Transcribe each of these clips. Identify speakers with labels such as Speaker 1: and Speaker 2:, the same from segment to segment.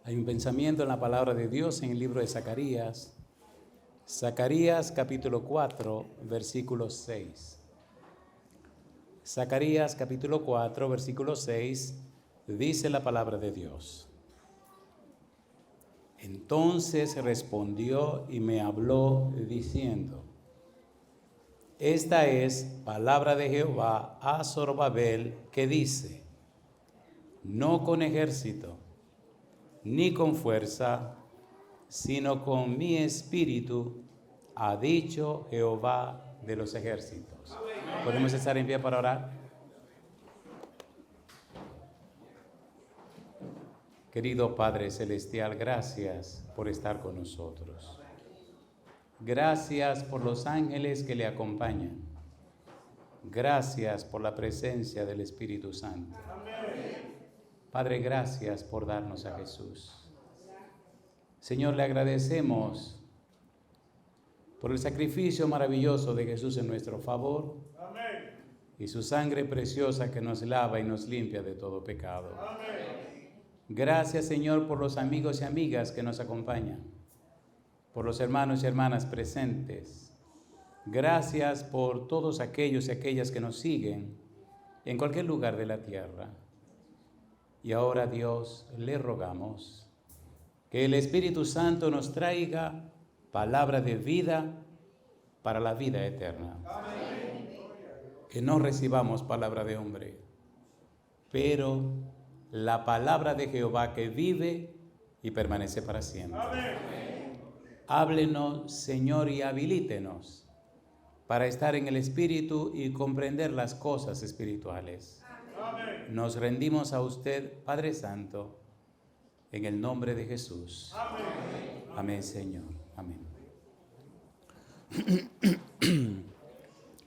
Speaker 1: Hay un pensamiento en la palabra de Dios en el libro de Zacarías. Zacarías capítulo 4, versículo 6. Zacarías capítulo 4, versículo 6, dice la palabra de Dios. Entonces respondió y me habló diciendo: Esta es palabra de Jehová a Zorobabel, que dice: No con ejército, ni con fuerza, sino con mi espíritu, ha dicho Jehová de los ejércitos. ¿Podemos estar en pie para orar? Querido Padre Celestial, gracias por estar con nosotros. Gracias por los ángeles que le acompañan. Gracias por la presencia del Espíritu Santo. Padre, gracias por darnos a Jesús. Señor, le agradecemos por el sacrificio maravilloso de Jesús en nuestro favor. Amén. Y su sangre preciosa que nos lava y nos limpia de todo pecado. Amén. Gracias, Señor, por los amigos y amigas que nos acompañan, por los hermanos y hermanas presentes. Gracias por todos aquellos y aquellas que nos siguen en cualquier lugar de la tierra. Y ahora, Dios, le rogamos que el Espíritu Santo nos traiga palabra de vida para la vida eterna. Amén. Que no recibamos palabra de hombre, pero la palabra de Jehová que vive y permanece para siempre. Amén. Háblenos, Señor, y habilítenos para estar en el Espíritu y comprender las cosas espirituales. Amén. Nos rendimos a usted, Padre Santo, en el nombre de Jesús. Amén. Amén, Señor. Amén.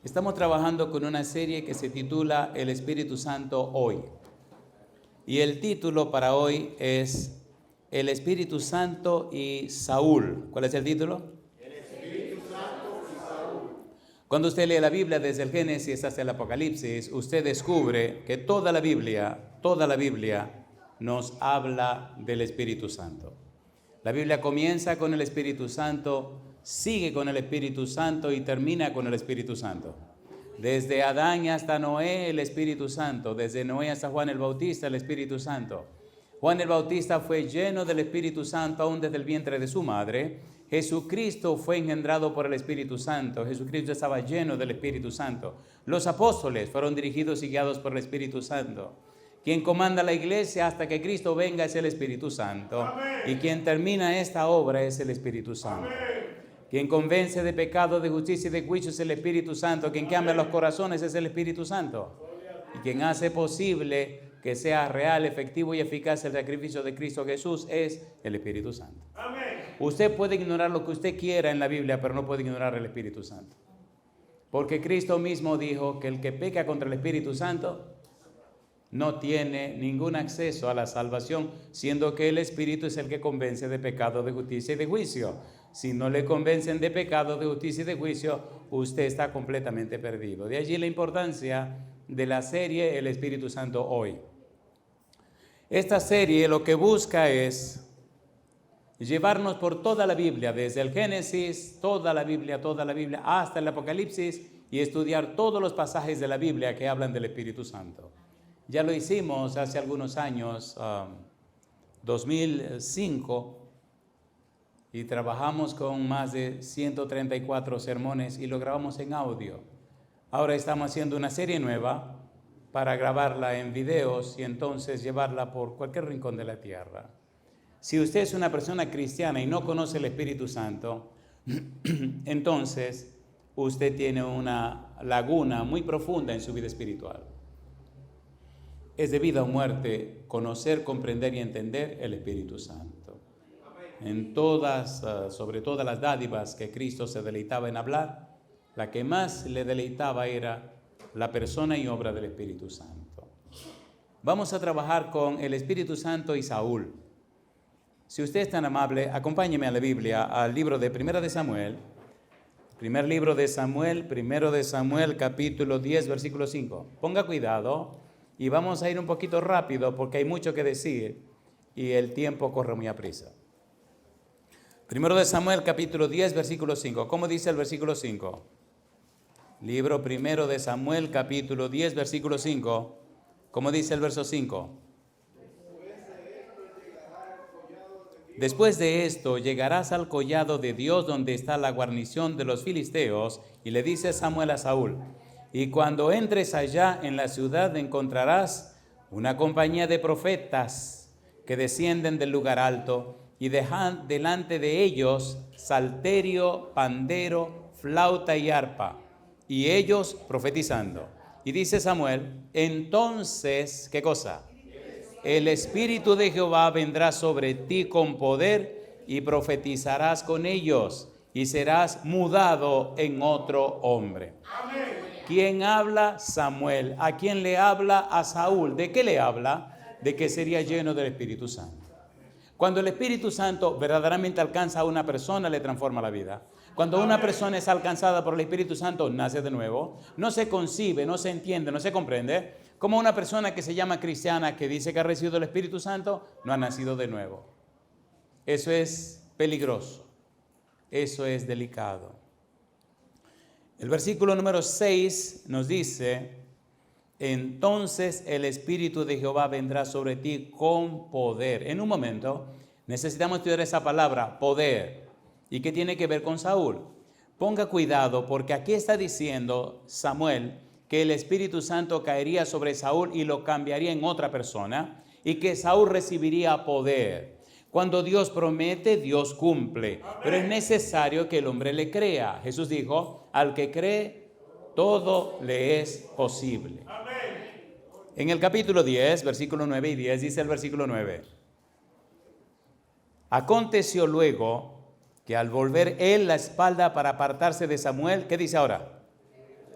Speaker 1: Estamos trabajando con una serie que se titula El Espíritu Santo hoy. Y el título para hoy es El Espíritu Santo y Saúl. ¿Cuál es el título? El Espíritu Santo y Saúl. Cuando usted lee la Biblia desde el Génesis hasta el Apocalipsis, usted descubre que toda la Biblia nos habla del Espíritu Santo. La Biblia comienza con el Espíritu Santo, sigue con el Espíritu Santo y termina con el Espíritu Santo. Desde Adán hasta Noé, el Espíritu Santo. Desde Noé hasta Juan el Bautista, el Espíritu Santo. Juan el Bautista fue lleno del Espíritu Santo aún desde el vientre de su madre. Jesucristo fue engendrado por el Espíritu Santo. Jesucristo estaba lleno del Espíritu Santo. Los apóstoles fueron dirigidos y guiados por el Espíritu Santo. Quien comanda la iglesia hasta que Cristo venga es el Espíritu Santo. Amén. Y quien termina esta obra es el Espíritu Santo. Amén. Quien convence de pecado, de justicia y de juicio es el Espíritu Santo. Quien cambia los corazones es el Espíritu Santo. Y quien hace posible que sea real, efectivo y eficaz el sacrificio de Cristo Jesús es el Espíritu Santo. Amén. Usted puede ignorar lo que usted quiera en la Biblia, pero no puede ignorar el Espíritu Santo. Porque Cristo mismo dijo que el que peca contra el Espíritu Santo no tiene ningún acceso a la salvación, siendo que el Espíritu es el que convence de pecado, de justicia y de juicio. Si no le convencen de pecado, de justicia y de juicio, usted está completamente perdido. De allí la importancia de la serie El Espíritu Santo hoy. Esta serie lo que busca es llevarnos por toda la Biblia, desde el Génesis, toda la Biblia, hasta el Apocalipsis, y estudiar todos los pasajes de la Biblia que hablan del Espíritu Santo. Ya lo hicimos hace algunos años, 2005, y trabajamos con más de 134 sermones y lo grabamos en audio. Ahora estamos haciendo una serie nueva para grabarla en videos y entonces llevarla por cualquier rincón de la tierra. Si usted es una persona cristiana y no conoce el Espíritu Santo, entonces usted tiene una laguna muy profunda en su vida espiritual. Es de vida o muerte conocer, comprender y entender el Espíritu Santo. En todas, sobre todas las dádivas que Cristo se deleitaba en hablar, la que más le deleitaba era la persona y obra del Espíritu Santo. Vamos a trabajar con el Espíritu Santo y Saúl. Si usted es tan amable, acompáñeme a la Biblia, al libro de Primera de Samuel. Primer libro de Samuel, Primero de Samuel, capítulo 10, versículo 5. Ponga cuidado y vamos a ir un poquito rápido porque hay mucho que decir. y el tiempo corre muy aprisa. Primero de Samuel, capítulo 10, versículo 5. ¿Cómo dice el versículo 5? Libro primero de Samuel, capítulo 10, versículo 5. ¿Cómo dice el verso 5? Después de esto llegarás al collado de Dios donde está la guarnición de los filisteos, y le dice Samuel a Saúl, y cuando entres allá en la ciudad encontrarás una compañía de profetas que descienden del lugar alto, y dejan delante de ellos salterio, pandero, flauta y arpa, y ellos profetizando. Y dice Samuel, entonces, ¿qué cosa? El Espíritu de Jehová vendrá sobre ti con poder y profetizarás con ellos y serás mudado en otro hombre. Amén. ¿Quién habla? Samuel. ¿A quién le habla? A Saúl. ¿De qué le habla? De que sería lleno del Espíritu Santo. Cuando el Espíritu Santo verdaderamente alcanza a una persona, le transforma la vida. Cuando una persona es alcanzada por el Espíritu Santo, nace de nuevo. No se concibe, no se entiende, no se comprende. Como una persona que se llama cristiana, que dice que ha recibido el Espíritu Santo, no ha nacido de nuevo. Eso es peligroso. Eso es delicado. El versículo número 6 nos dice, entonces el Espíritu de Jehová vendrá sobre ti con poder. En un momento necesitamos estudiar esa palabra, poder. ¿Y qué tiene que ver con Saúl? Ponga cuidado porque aquí está diciendo Samuel que el Espíritu Santo caería sobre Saúl y lo cambiaría en otra persona y que Saúl recibiría poder. Cuando Dios promete, Dios cumple. Pero es necesario que el hombre le crea. Jesús dijo, al que cree, todo le es posible. En el capítulo 10, versículo 9 y 10, dice el versículo 9. Aconteció luego que al volver él la espalda para apartarse de Samuel, ¿qué dice ahora?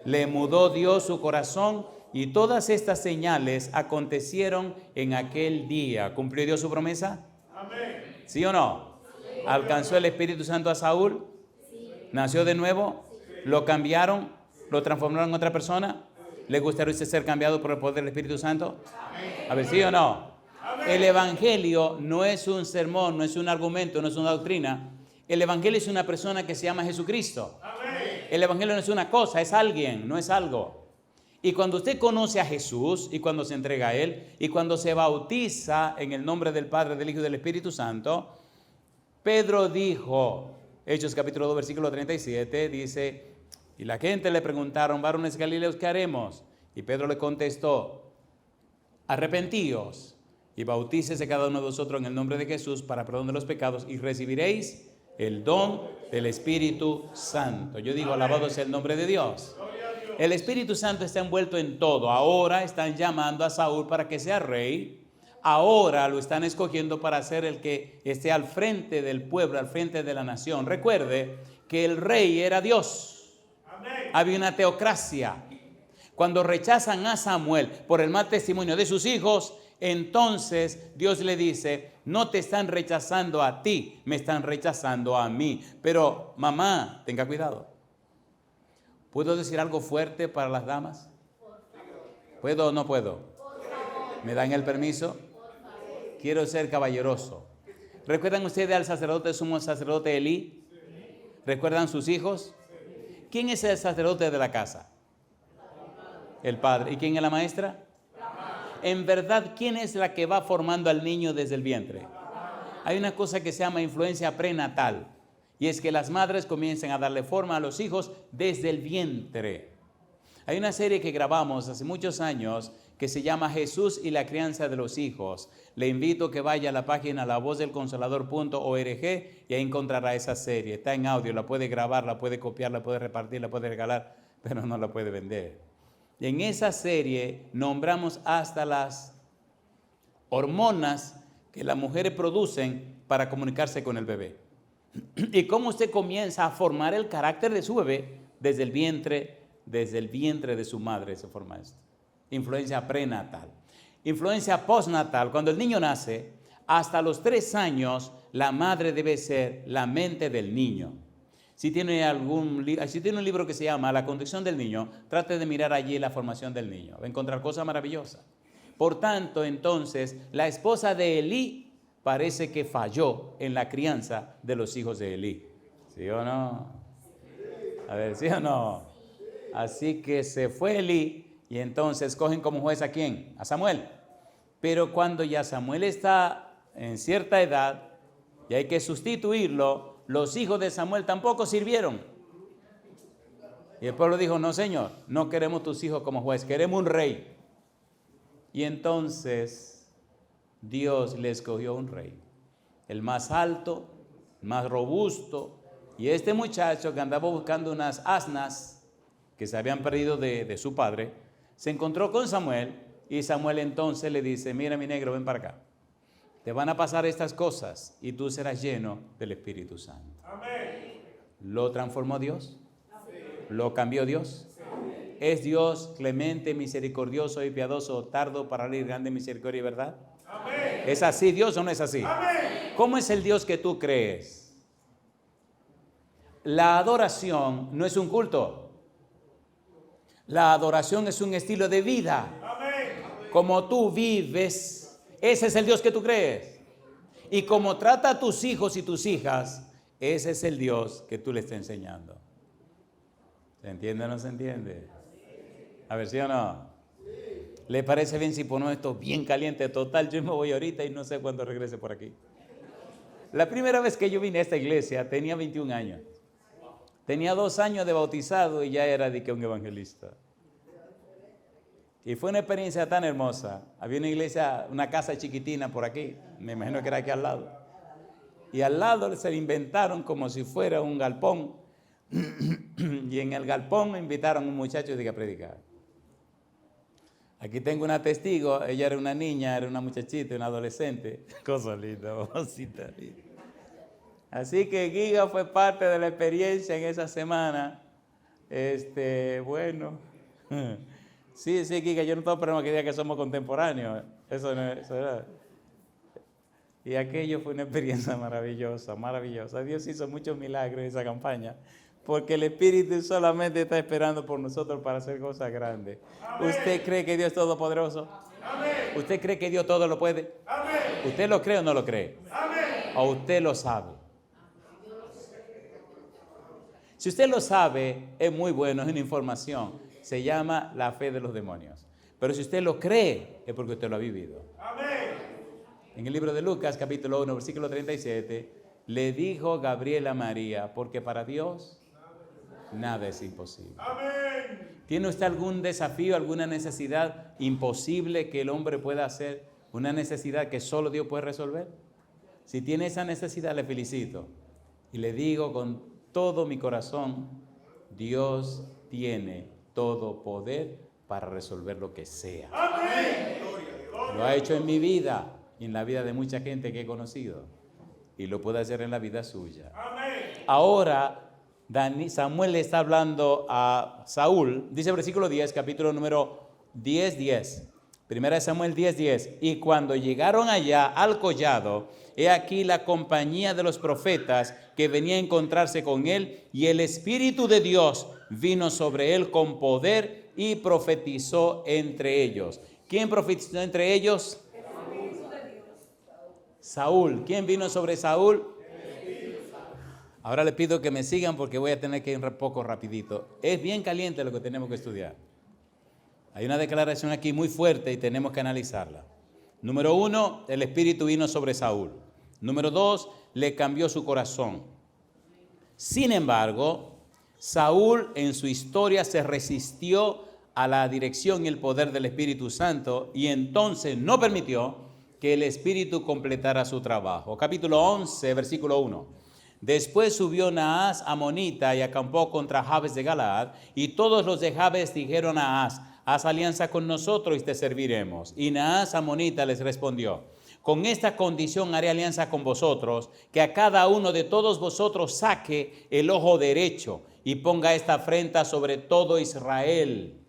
Speaker 1: Le mudó Dios su corazón y todas estas señales acontecieron en aquel día. ¿Cumplió Dios su promesa? Amén. ¿Sí o no? Sí. ¿Alcanzó el Espíritu Santo a Saúl? Sí. ¿Nació de nuevo? Sí. ¿Lo cambiaron? ¿Lo transformaron en otra persona? ¿Le gustaría usted ser cambiado por el poder del Espíritu Santo? Amén. A ver, ¿sí o no? Amén. El Evangelio no es un sermón, no es un argumento, no es una doctrina. El Evangelio es una persona que se llama Jesucristo. Amén. El Evangelio no es una cosa, es alguien, no es algo. Y cuando usted conoce a Jesús y cuando se entrega a Él y cuando se bautiza en el nombre del Padre, del Hijo y del Espíritu Santo, Pedro dijo, Hechos capítulo 2, versículo 37, dice, y la gente le preguntaron, varones galileos, ¿qué haremos? Y Pedro le contestó, arrepentíos y bautícese cada uno de vosotros en el nombre de Jesús para perdón de los pecados y recibiréis el don del Espíritu Santo. Yo digo, alabado sea el nombre de Dios. El Espíritu Santo está envuelto en todo. Ahora están llamando a Saúl para que sea rey. Ahora lo están escogiendo para ser el que esté al frente del pueblo, al frente de la nación. Recuerde que el rey era Dios. Amén. Había una teocracia. Cuando rechazan a Samuel por el mal testimonio de sus hijos, entonces Dios le dice, no te están rechazando a ti, me están rechazando a mí. Pero mamá, tenga cuidado. ¿Puedo decir algo fuerte para las damas? ¿Puedo o no puedo? ¿Me dan el permiso? Quiero ser caballeroso. ¿Recuerdan ustedes al sacerdote, sumo sacerdote Elí? ¿Recuerdan sus hijos? ¿Quién es el sacerdote de la casa? El padre. ¿Y quién es la maestra? En verdad, ¿quién es la que va formando al niño desde el vientre? Hay una cosa que se llama influencia prenatal. Y es que las madres comiencen a darle forma a los hijos desde el vientre. Hay una serie que grabamos hace muchos años que se llama Jesús y la crianza de los hijos. Le invito a que vaya a la página lavozdelconsolador.org y ahí encontrará esa serie. Está en audio, la puede grabar, la puede copiar, la puede repartir, la puede regalar, pero no la puede vender. Y en esa serie nombramos hasta las hormonas que las mujeres producen para comunicarse con el bebé. Y cómo usted comienza a formar el carácter de su bebé desde el vientre de su madre se forma esto. Influencia prenatal. Influencia postnatal. Cuando el niño nace, hasta los 3 años, la madre debe ser la mente del niño. Si tiene un libro que se llama La conducción del niño, trate de mirar allí la formación del niño. Va a encontrar cosas maravillosas. Por tanto, entonces, la esposa de Elí parece que falló en la crianza de los hijos de Elí. ¿Sí o no? A ver, ¿sí o no? Así que se fue Elí y entonces cogen como juez ¿a quién? A Samuel. Pero cuando ya Samuel está en cierta edad y hay que sustituirlo, los hijos de Samuel tampoco sirvieron. Y el pueblo dijo, no señor, no queremos tus hijos como juez, queremos un rey. Y entonces Dios le escogió un rey, el más alto, más robusto. Y este muchacho que andaba buscando unas asnas que se habían perdido de su padre, se encontró con Samuel y Samuel entonces le dice, mira mi negro, ven para acá. Te van a pasar estas cosas y tú serás lleno del Espíritu Santo. Amén. ¿Lo transformó Dios? ¿Lo cambió Dios? ¿Es Dios clemente, misericordioso y piadoso, tardo para ir, grande misericordia y verdad? Amén. ¿Es así Dios o no es así? Amén. ¿Cómo es el Dios que tú crees? La adoración no es un culto. La adoración es un estilo de vida. Amén. Como tú vives, ese es el Dios que tú crees. Y como trata a tus hijos y tus hijas, ese es el Dios que tú le estás enseñando. ¿Se entiende o no se entiende? A ver, ¿sí o no? ¿Le parece bien si ponemos esto bien caliente? Total, yo me voy ahorita y no sé cuándo regrese por aquí. La primera vez que yo vine a esta iglesia tenía 21 años. Tenía 2 años de bautizado y ya era de que un evangelista. Y fue una experiencia tan hermosa. Había una iglesia, una casa chiquitina por aquí. Me imagino que era aquí al lado. Y al lado se inventaron como si fuera un galpón. Y en el galpón me invitaron a un muchacho a predicar. Aquí tengo una testigo, ella era una niña, era una muchachita, una adolescente. Cosa linda, mamacita. Así que Giga fue parte de la experiencia en esa semana. Bueno. Sí, Giga, yo no tengo problema que diga que somos contemporáneos. Eso no es, eso era. Y aquello fue una experiencia maravillosa, maravillosa. Dios hizo muchos milagros en esa campaña. Porque el Espíritu solamente está esperando por nosotros para hacer cosas grandes. Amén. ¿Usted cree que Dios es todopoderoso? Amén. ¿Usted cree que Dios todo lo puede? Amén. ¿Usted lo cree o no lo cree? Amén. ¿O usted lo sabe? Si usted lo sabe, es muy bueno, es una información. Se llama la fe de los demonios. Pero si usted lo cree, es porque usted lo ha vivido. Amén. En el libro de Lucas, capítulo 1, versículo 37, le dijo Gabriel a María, porque para Dios nada es imposible. Amén. ¿Tiene usted algún desafío, alguna necesidad imposible que el hombre pueda hacer? ¿Una necesidad que solo Dios puede resolver? Si tiene esa necesidad, le felicito. Y le digo con todo mi corazón, Dios tiene todo poder para resolver lo que sea. Amén. Lo ha hecho en mi vida y en la vida de mucha gente que he conocido. Y lo puede hacer en la vida suya. Amén. Ahora, Samuel le está hablando a Saúl, dice versículo 10, capítulo número 10. Primera de Samuel 10. Y cuando llegaron allá al collado, he aquí la compañía de los profetas que venía a encontrarse con él, y el Espíritu de Dios vino sobre él con poder y profetizó entre ellos. ¿Quién profetizó entre ellos? Saúl. ¿Quién vino sobre Saúl? Ahora le pido que me sigan porque voy a tener que ir un poco rapidito. Es bien caliente lo que tenemos que estudiar. Hay una declaración aquí muy fuerte y tenemos que analizarla. Número 1, el Espíritu vino sobre Saúl. Número 2, le cambió su corazón. Sin embargo, Saúl en su historia se resistió a la dirección y el poder del Espíritu Santo y entonces no permitió que el Espíritu completara su trabajo. Capítulo 11, versículo 1. Después subió Naas amonita y acampó contra Jabes de Galaad, y todos los de Jabes dijeron a Naas, haz alianza con nosotros y te serviremos. Y Naas amonita les respondió, con esta condición haré alianza con vosotros, que a cada uno de todos vosotros saque el ojo derecho y ponga esta afrenta sobre todo Israel.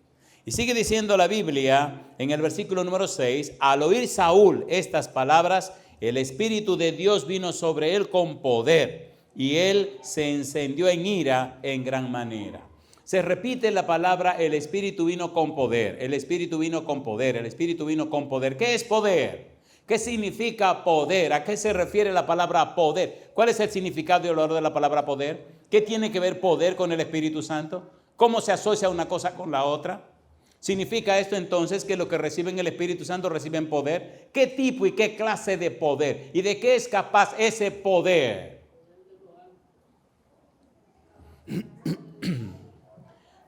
Speaker 1: Y sigue diciendo la Biblia en el versículo número 6, al oír Saúl estas palabras, el Espíritu de Dios vino sobre él con poder, y él se encendió en ira en gran manera. Se repite la palabra, el Espíritu vino con poder, el Espíritu vino con poder, el Espíritu vino con poder. ¿Qué es poder? ¿Qué significa poder? ¿A qué se refiere la palabra poder? ¿Cuál es el significado y el valor de la palabra poder? ¿Qué tiene que ver poder con el Espíritu Santo? ¿Cómo se asocia una cosa con la otra? ¿Significa esto entonces que los que reciben el Espíritu Santo reciben poder? ¿Qué tipo y qué clase de poder? ¿Y de qué es capaz ese poder?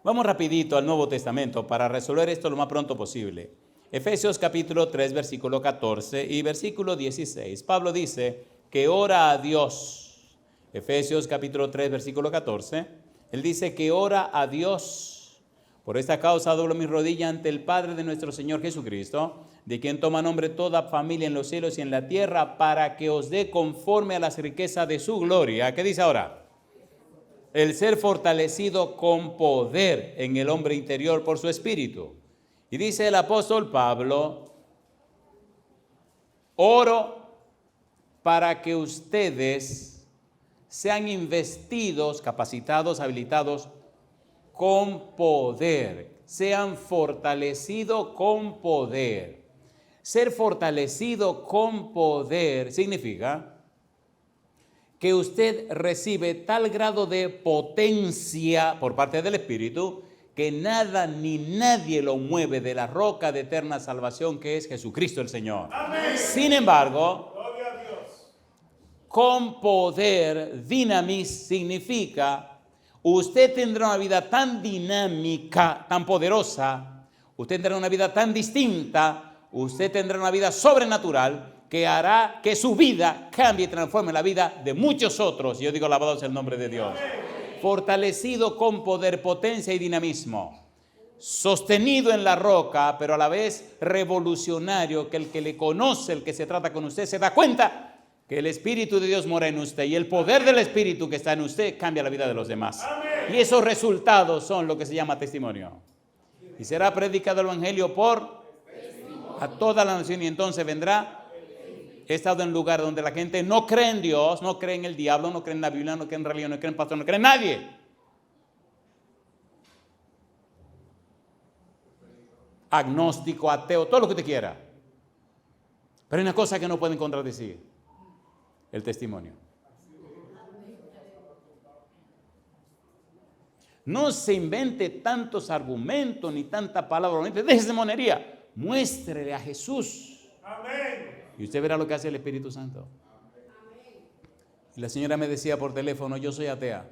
Speaker 1: Vamos rapidito al Nuevo Testamento para resolver esto lo más pronto posible. Efesios capítulo 3, versículo 14 y versículo 16. Pablo dice que ora a Dios. Efesios capítulo 3, versículo 14. Él dice que ora a Dios. Por esta causa doblo mi rodilla ante el Padre de nuestro Señor Jesucristo, de quien toma nombre toda familia en los cielos y en la tierra, para que os dé conforme a las riquezas de su gloria. ¿Qué dice ahora? El ser fortalecido con poder en el hombre interior por su espíritu. Y dice el apóstol Pablo, oro para que ustedes sean investidos, capacitados, habilitados con poder, sean fortalecidos con poder. Ser fortalecido con poder significa que usted recibe tal grado de potencia por parte del Espíritu que nada ni nadie lo mueve de la roca de eterna salvación que es Jesucristo el Señor. Amén. Sin embargo, con poder, dinamis, significa usted tendrá una vida tan dinámica, tan poderosa, usted tendrá una vida tan distinta, usted tendrá una vida sobrenatural que hará que su vida cambie y transforme la vida de muchos otros. Yo digo, alabado sea el nombre de Dios. Fortalecido con poder, potencia y dinamismo. Sostenido en la roca, pero a la vez revolucionario, que el que le conoce, el que se trata con usted, se da cuenta que el Espíritu de Dios mora en usted y el poder del Espíritu que está en usted cambia la vida de los demás. Amén. Y esos resultados son lo que se llama testimonio. Y será predicado el Evangelio por a toda la nación y entonces vendrá. He estado en un lugar donde la gente no cree en Dios, no cree en el diablo, no cree en la Biblia, no cree en religión, no cree en pastor, no cree en nadie. Agnóstico, ateo, todo lo que usted quiera. Pero hay una cosa que no pueden contradecir: el testimonio. No se invente tantos argumentos ni tanta palabra, déjese de monería. Muéstrele a Jesús. Amén. Y usted verá lo que hace el Espíritu Santo. Y la señora me decía por teléfono, yo soy atea.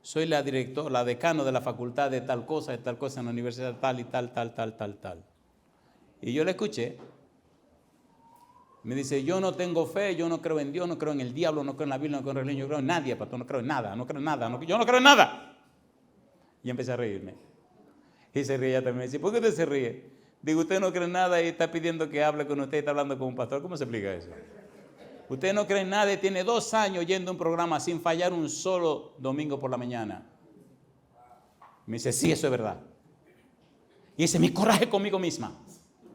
Speaker 1: Soy la directora, la decano de la facultad de tal cosa en la universidad tal y tal. Y yo le escuché. Me dice, yo no tengo fe, yo no creo en Dios, no creo en el diablo, no creo en la Biblia, no creo en religión, yo creo en nadie, pastor, no creo en nada, yo no creo en nada. Y empecé a reírme. Y se ríe ella también. Me dice, ¿por qué usted se ríe? Digo, usted no cree en nada y está pidiendo que hable con usted, está hablando con un pastor. ¿Cómo se explica eso? Usted no cree en nada y tiene 2 años yendo a un programa sin fallar un solo domingo por la mañana. Me dice, sí, eso es verdad. Y ese es mi coraje conmigo misma.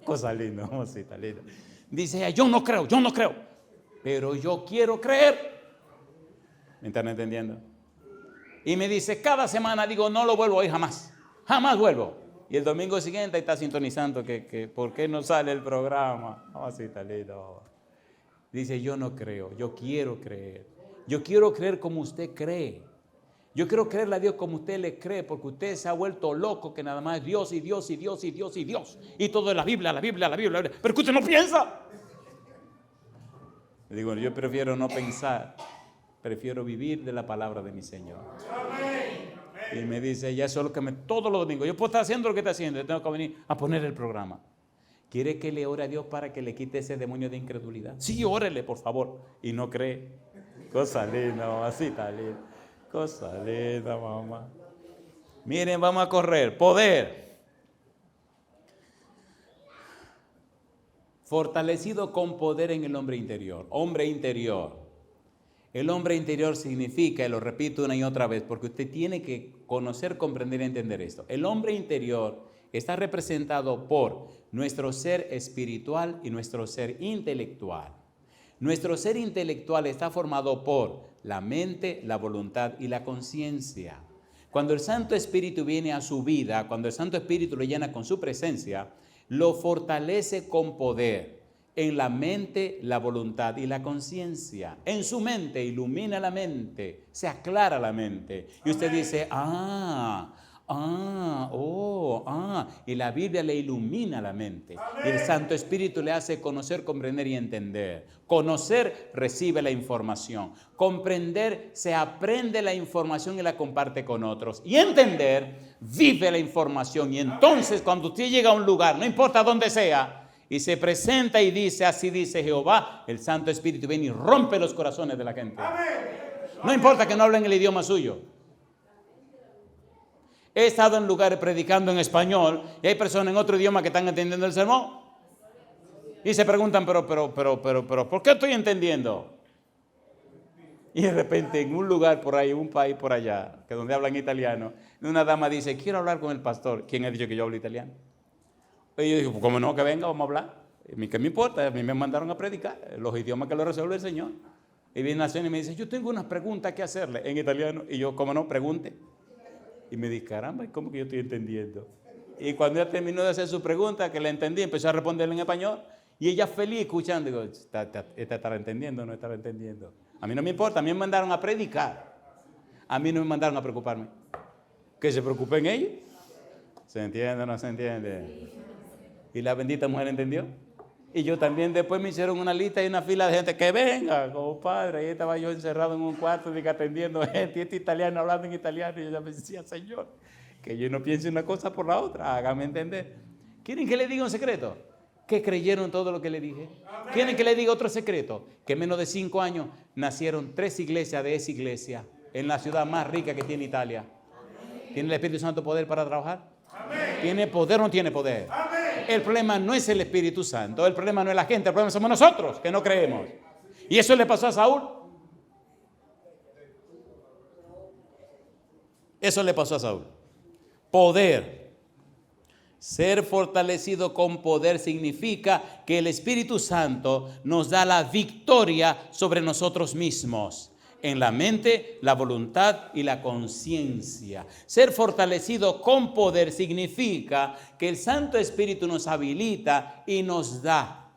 Speaker 1: Cosa linda, cosita linda. Dice ella, yo no creo, pero yo quiero creer. ¿Me están entendiendo? Y me dice, cada semana digo, no lo vuelvo a oír jamás vuelvo. Y el domingo siguiente está sintonizando que ¿por qué no sale el programa? Cosita linda. Dice, yo no creo, yo quiero creer. Yo quiero creer como usted cree. Yo quiero creerle a Dios como usted le cree, porque usted se ha vuelto loco que nada más es Dios y Dios y Dios y Dios y Dios. Y todo es la Biblia. Pero que usted no piensa. Le digo, yo prefiero no pensar, prefiero vivir de la palabra de mi Señor. Y me dice, ya eso es lo que todos los domingos, yo puedo estar haciendo lo que está haciendo, yo tengo que venir a poner el programa. ¿Quiere que le ore a Dios para que le quite ese demonio de incredulidad? Sí, órele, por favor. Y no cree. Cosa linda, mamacita linda. Cosa linda, mamá. Miren, vamos a correr. Poder. Fortalecido con poder en el hombre interior. Hombre interior. El hombre interior significa, y lo repito una y otra vez, porque usted tiene que conocer, comprender y entender esto. El hombre interior está representado por nuestro ser espiritual y nuestro ser intelectual. Nuestro ser intelectual está formado por la mente, la voluntad y la conciencia. Cuando el Santo Espíritu viene a su vida, cuando el Santo Espíritu lo llena con su presencia, lo fortalece con poder. En la mente, la voluntad y la conciencia. En su mente, ilumina la mente, se aclara la mente. Y usted dice, y la Biblia le ilumina la mente. Y el Santo Espíritu le hace conocer, comprender y entender. Conocer, recibe la información. Comprender, se aprende la información y la comparte con otros. Y entender, vive la información. Y entonces cuando usted llega a un lugar, no importa dónde sea, y se presenta y dice, así dice Jehová, el Santo Espíritu viene y rompe los corazones de la gente. No importa que no hablen el idioma suyo. He estado en lugares predicando en español y hay personas en otro idioma que están entendiendo el sermón. Y se preguntan, pero, ¿por qué estoy entendiendo? Y de repente en un lugar por ahí, un país por allá, que donde hablan italiano, una dama dice, quiero hablar con el pastor. ¿Quién ha dicho que yo hablo italiano? Y yo digo, pues cómo no, que venga, vamos a hablar. ¿Qué me importa? A mí me mandaron a predicar los idiomas que lo resuelve el Señor. Y viene la señora y me dice, yo tengo unas preguntas que hacerle en italiano. Y yo, ¿cómo no? Pregunte. Y me dice, caramba, ¿cómo que yo estoy entendiendo? Y cuando ella terminó de hacer su pregunta, que la entendí, empezó a responderle en español. Y ella feliz escuchando. Digo, ¿esta estará entendiendo o no estará entendiendo? A mí no me importa, a mí me mandaron a predicar. A mí no me mandaron a preocuparme. Que se preocupen ellos. ¿Se entiende o no se entiende? Y la bendita mujer entendió. Y yo también después me hicieron una lista y una fila de gente que venga, compadre. Ahí estaba yo encerrado en un cuarto atendiendo gente, este italiano hablando en italiano. Y yo me decía, Señor, que yo no piense una cosa por la otra, hágame entender. ¿Quieren que le diga un secreto? Que creyeron todo lo que le dije. ¿Quieren que le diga otro secreto? Que en menos de 5 años nacieron 3 iglesias de esa iglesia en la ciudad más rica que tiene Italia. ¿Tiene el Espíritu Santo poder para trabajar? ¿Tiene poder o no tiene poder? El problema no es el Espíritu Santo, el problema no es la gente, el problema somos nosotros que no creemos. Y eso le pasó a Saúl. Eso le pasó a Saúl. Poder. Ser fortalecido con poder significa que el Espíritu Santo nos da la victoria sobre nosotros mismos. En la mente, la voluntad y la conciencia. Ser fortalecido con poder significa que el Santo Espíritu nos habilita y nos da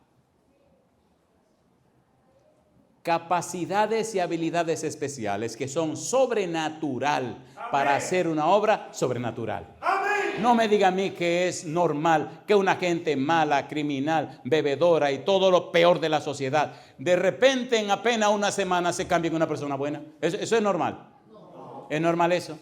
Speaker 1: capacidades y habilidades especiales que son sobrenatural para hacer una obra sobrenatural. No me diga a mí que es normal que una gente mala, criminal, bebedora y todo lo peor de la sociedad, de repente en apenas una semana se cambie en una persona buena. ¿Eso es normal? No. ¿Es normal eso?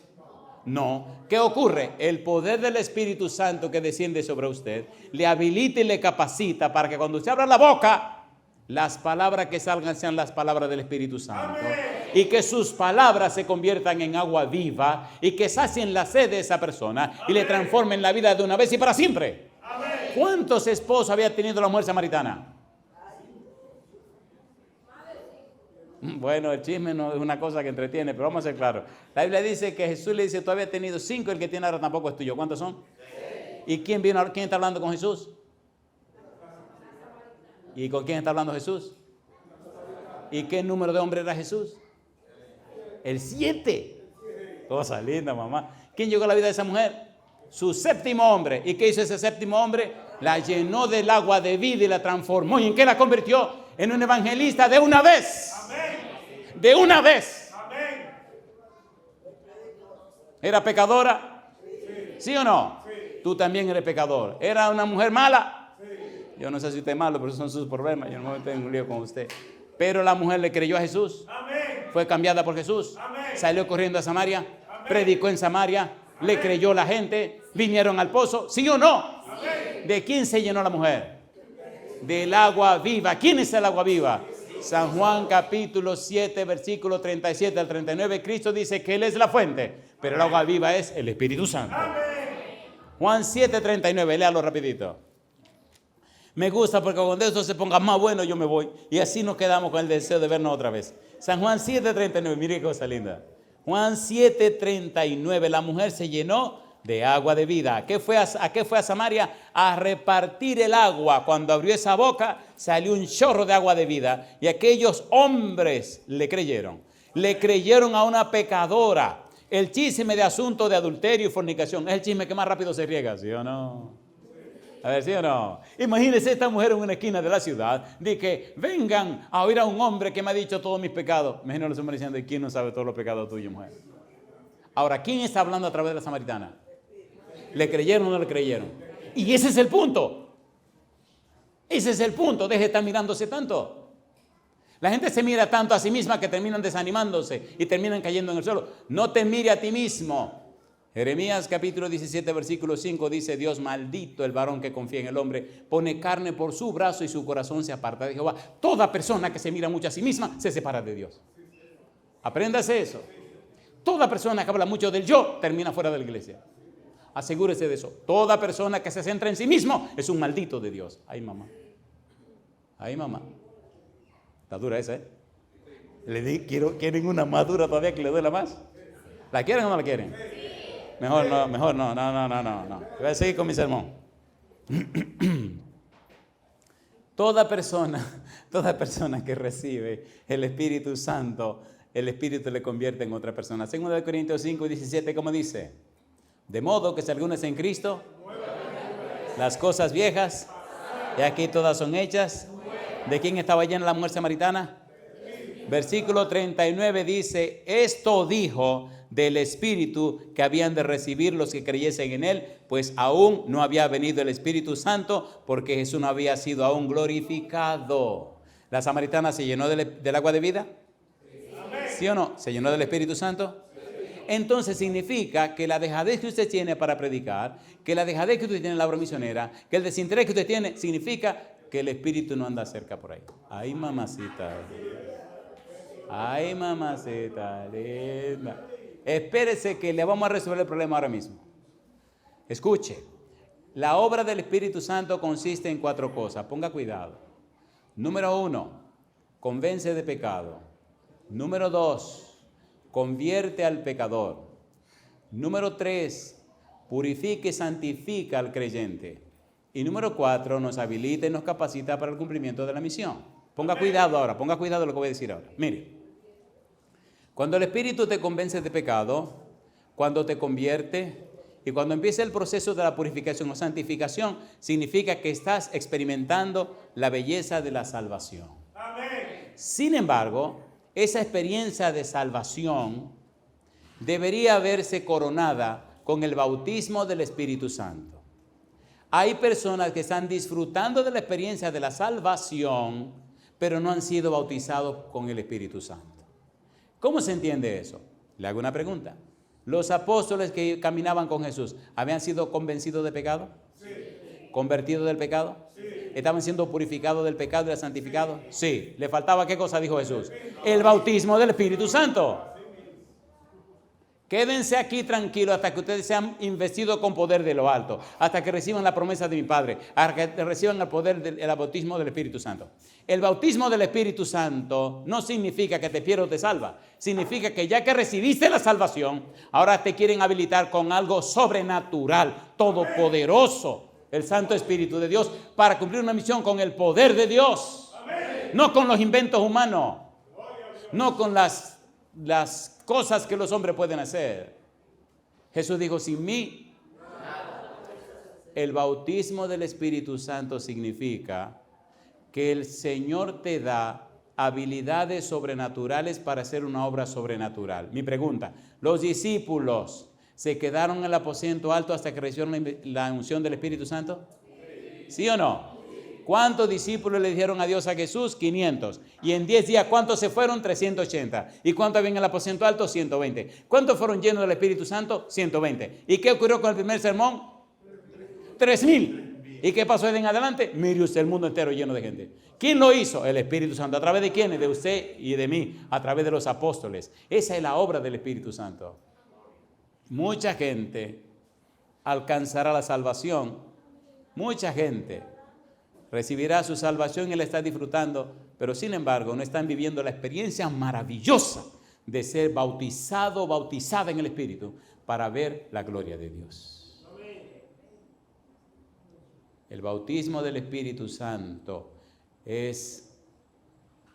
Speaker 1: No. ¿Qué ocurre? El poder del Espíritu Santo que desciende sobre usted le habilita y le capacita para que cuando usted abra la boca, las palabras que salgan sean las palabras del Espíritu Santo. Amén. Y que sus palabras se conviertan en agua viva y que sacien la sed de esa persona. Amén. Y le transformen la vida de una vez y para siempre. Amén. ¿Cuántos esposos había tenido la mujer samaritana? Bueno, el chisme no es una cosa que entretiene, pero vamos a ser claros. La Biblia dice que Jesús le dice, tú habías tenido 5, el que tiene ahora tampoco es tuyo. ¿Cuántos son? 6. ¿Y quién está hablando con Jesús? ¿Y con quién está hablando Jesús? ¿Y qué número de hombre era Jesús? El 7. Cosa linda, mamá. ¿Quién llegó a la vida de esa mujer? Su 7º hombre. ¿Y qué hizo ese 7º hombre? La llenó del agua de vida y la transformó. ¿Y en qué la convirtió? En un evangelista de una vez. Amén. De una vez. Amén. ¿Era pecadora? ¿Sí o no? Sí. Tú también eres pecador. ¿Era una mujer mala? Yo no sé si usted es malo, pero esos son sus problemas. Yo no me tengo un lío con usted. Pero la mujer le creyó a Jesús. Amén. Fue cambiada por Jesús. Amén. Salió corriendo a Samaria. Amén. Predicó en Samaria. Amén. Le creyó la gente. Vinieron al pozo. ¿Sí o no? Amén. ¿De quién se llenó la mujer? Del agua viva. ¿Quién es el agua viva? San Juan capítulo 7, versículo 37 al 39. Cristo dice que Él es la fuente. Pero el agua viva es el Espíritu Santo. Amén. Juan 7, 39. Léalo rapidito. Me gusta porque cuando esto se ponga más bueno yo me voy. Y así nos quedamos con el deseo de vernos otra vez. San Juan 7:39, mire qué cosa linda. Juan 7:39, la mujer se llenó de agua de vida. ¿A qué fue a Samaria? A repartir el agua. Cuando abrió esa boca salió un chorro de agua de vida. Y aquellos hombres le creyeron. Le creyeron a una pecadora. El chisme de asunto de adulterio y fornicación es el chisme que más rápido se riega, ¿sí o no? A ver, ¿sí o no? Imagínese esta mujer en una esquina de la ciudad, de que vengan a oír a un hombre que me ha dicho todos mis pecados. Imagínate los hombres diciendo, ¿quién no sabe todos los pecados tuyos, mujer? Ahora, ¿quién está hablando a través de la samaritana? ¿Le creyeron o no le creyeron? Y ese es el punto. Ese es el punto. Deje de estar mirándose tanto. La gente se mira tanto a sí misma que terminan desanimándose y terminan cayendo en el suelo. No te mire a ti mismo. Jeremías capítulo 17 versículo 5 dice: Dios, maldito el varón que confía en el hombre, pone carne por su brazo y su corazón se aparta de Jehová. Toda persona que se mira mucho a sí misma se separa de Dios. Apréndase eso. Toda persona que habla mucho del yo termina fuera de la iglesia. Asegúrese de eso. Toda persona que se centra en sí mismo es un maldito de Dios. Ay, mamá. Ay, mamá. Está dura esa, ¿eh? ¿Quieren una más dura todavía que le duela más? ¿La quieren o no la quieren? Mejor no. Voy a seguir con mi sermón. Toda persona que recibe el Espíritu Santo, el Espíritu le convierte en otra persona. 2 Corintios 5, 17, ¿cómo dice? De modo que si alguno es en Cristo, las cosas viejas, y aquí todas son hechas. ¿De quién estaba llena la mujer samaritana? Versículo 39 dice: esto dijo del Espíritu que habían de recibir los que creyesen en Él, pues aún no había venido el Espíritu Santo, porque Jesús no había sido aún glorificado. ¿La samaritana se llenó del agua de vida? ¿Sí o no? ¿Se llenó del Espíritu Santo? Entonces significa que la dejadez que usted tiene para predicar, que la dejadez que usted tiene en la obra misionera, que el desinterés que usted tiene, significa que el Espíritu no anda cerca por ahí. Ay, mamacita. Ay, mamacita. Linda. Espérese que le vamos a resolver el problema ahora mismo. Escuche. La obra del Espíritu Santo consiste en 4 cosas. Ponga cuidado. Número 1, convence de pecado. Número 2, convierte al pecador. Número 3, purifica y santifica al creyente. Y número 4, nos habilita y nos capacita para el cumplimiento de la misión. Ponga cuidado ahora, ponga cuidado lo que voy a decir ahora. Mire, cuando el Espíritu te convence de pecado, cuando te convierte y cuando empieza el proceso de la purificación o santificación, significa que estás experimentando la belleza de la salvación. Sin embargo, esa experiencia de salvación debería verse coronada con el bautismo del Espíritu Santo. Hay personas que están disfrutando de la experiencia de la salvación, pero no han sido bautizados con el Espíritu Santo. ¿Cómo se entiende eso? Le hago una pregunta. ¿Los apóstoles que caminaban con Jesús habían sido convencidos de pecado? Sí. ¿Convertidos del pecado? Sí. ¿Estaban siendo purificados del pecado y santificados? Sí. ¿Le faltaba qué cosa dijo Jesús? El bautismo del Espíritu Santo. Quédense aquí tranquilos hasta que ustedes sean investidos con poder de lo alto, hasta que reciban la promesa de mi Padre, hasta que reciban el poder del bautismo del Espíritu Santo. El bautismo del Espíritu Santo no significa que te pierdas o te salva, significa que ya que recibiste la salvación, ahora te quieren habilitar con algo sobrenatural, todopoderoso, el Santo Espíritu de Dios, para cumplir una misión con el poder de Dios, no con los inventos humanos, no con las cosas que los hombres pueden hacer. Jesús dijo: sin mí. El bautismo del Espíritu Santo significa que el Señor te da habilidades sobrenaturales para hacer una obra sobrenatural. Mi pregunta: ¿los discípulos se quedaron en el aposento alto hasta que recibieron la unción del Espíritu Santo? ¿Sí o no? ¿Cuántos discípulos le dijeron adiós a Jesús? 500. Y en 10 días, ¿cuántos se fueron? 380. ¿Y cuántos habían en el aposento alto? 120. ¿Cuántos fueron llenos del Espíritu Santo? 120. ¿Y qué ocurrió con el primer sermón? 3,000. ¿Y qué pasó de en adelante? Mire usted, el mundo entero lleno de gente. ¿Quién lo hizo? El Espíritu Santo. ¿A través de quiénes? De usted y de mí. A través de los apóstoles. Esa es la obra del Espíritu Santo. Mucha gente alcanzará la salvación. Mucha gente recibirá su salvación y la está disfrutando, pero sin embargo no están viviendo la experiencia maravillosa de ser bautizado o bautizada en el Espíritu para ver la gloria de Dios. El bautismo del Espíritu Santo es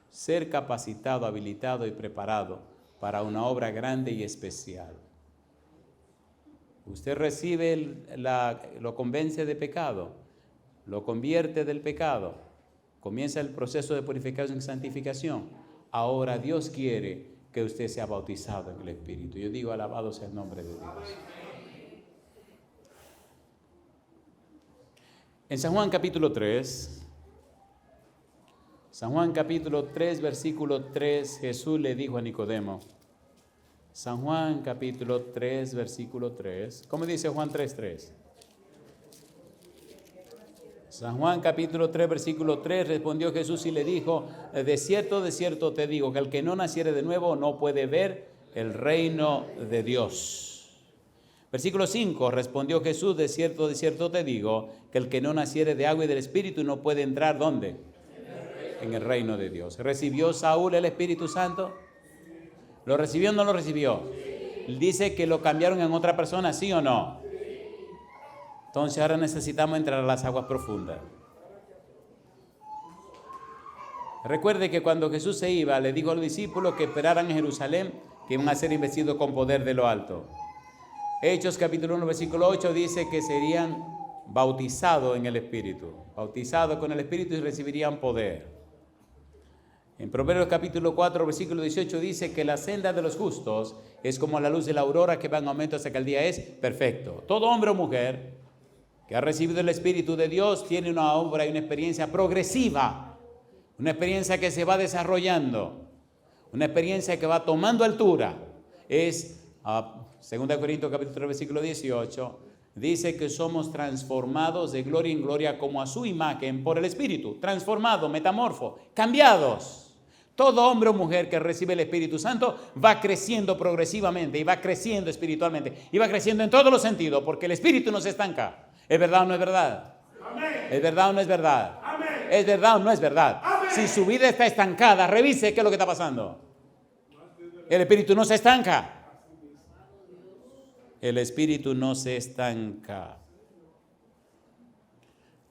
Speaker 1: ser capacitado, habilitado y preparado para una obra grande y especial. Usted recibe, lo convence de pecado. lo convierte del pecado, comienza el proceso de purificación y santificación. Ahora Dios quiere que usted sea bautizado en el Espíritu. Yo digo, alabado sea el nombre de Dios. En San Juan capítulo 3, versículo 3, Jesús le dijo a Nicodemo. San Juan capítulo 3, versículo 3. ¿Cómo dice Juan 3:3? San Juan capítulo 3, versículo 3, respondió Jesús y le dijo, de cierto te digo, que el que no naciere de nuevo no puede ver el reino de Dios. Versículo 5, respondió Jesús, de cierto te digo, que el que no naciere de agua y del Espíritu no puede entrar, ¿dónde? En el reino de Dios. ¿Recibió Saúl el Espíritu Santo? ¿Lo recibió o no lo recibió? Dice que lo cambiaron en otra persona, ¿sí o no? Entonces ahora necesitamos entrar a las aguas profundas. Recuerde que cuando Jesús se iba, le dijo a los discípulos que esperaran en Jerusalén, que iban a ser investidos con poder de lo alto. Hechos capítulo 1, versículo 8 dice que serían bautizados en el Espíritu. Bautizados con el Espíritu y recibirían poder. En Proverbios capítulo 4, versículo 18 dice que la senda de los justos es como la luz de la aurora que va en aumento hasta que el día es perfecto. Todo hombre o mujer que ha recibido el Espíritu de Dios tiene una obra y una experiencia progresiva, una experiencia que se va desarrollando, una experiencia que va tomando altura. Es 2 Corintios capítulo 3, versículo 18, dice que somos transformados de gloria en gloria como a su imagen por el Espíritu, transformados, metamorfos, cambiados. Todo hombre o mujer que recibe el Espíritu Santo va creciendo progresivamente y va creciendo espiritualmente y va creciendo en todos los sentidos porque el Espíritu no se estanca. ¿Es verdad o no es verdad? Amén. ¿Es verdad o no es verdad? Amén. ¿Es verdad o no es verdad? Amén. Si su vida está estancada, revise qué es lo que está pasando. El Espíritu no se estanca. El Espíritu no se estanca.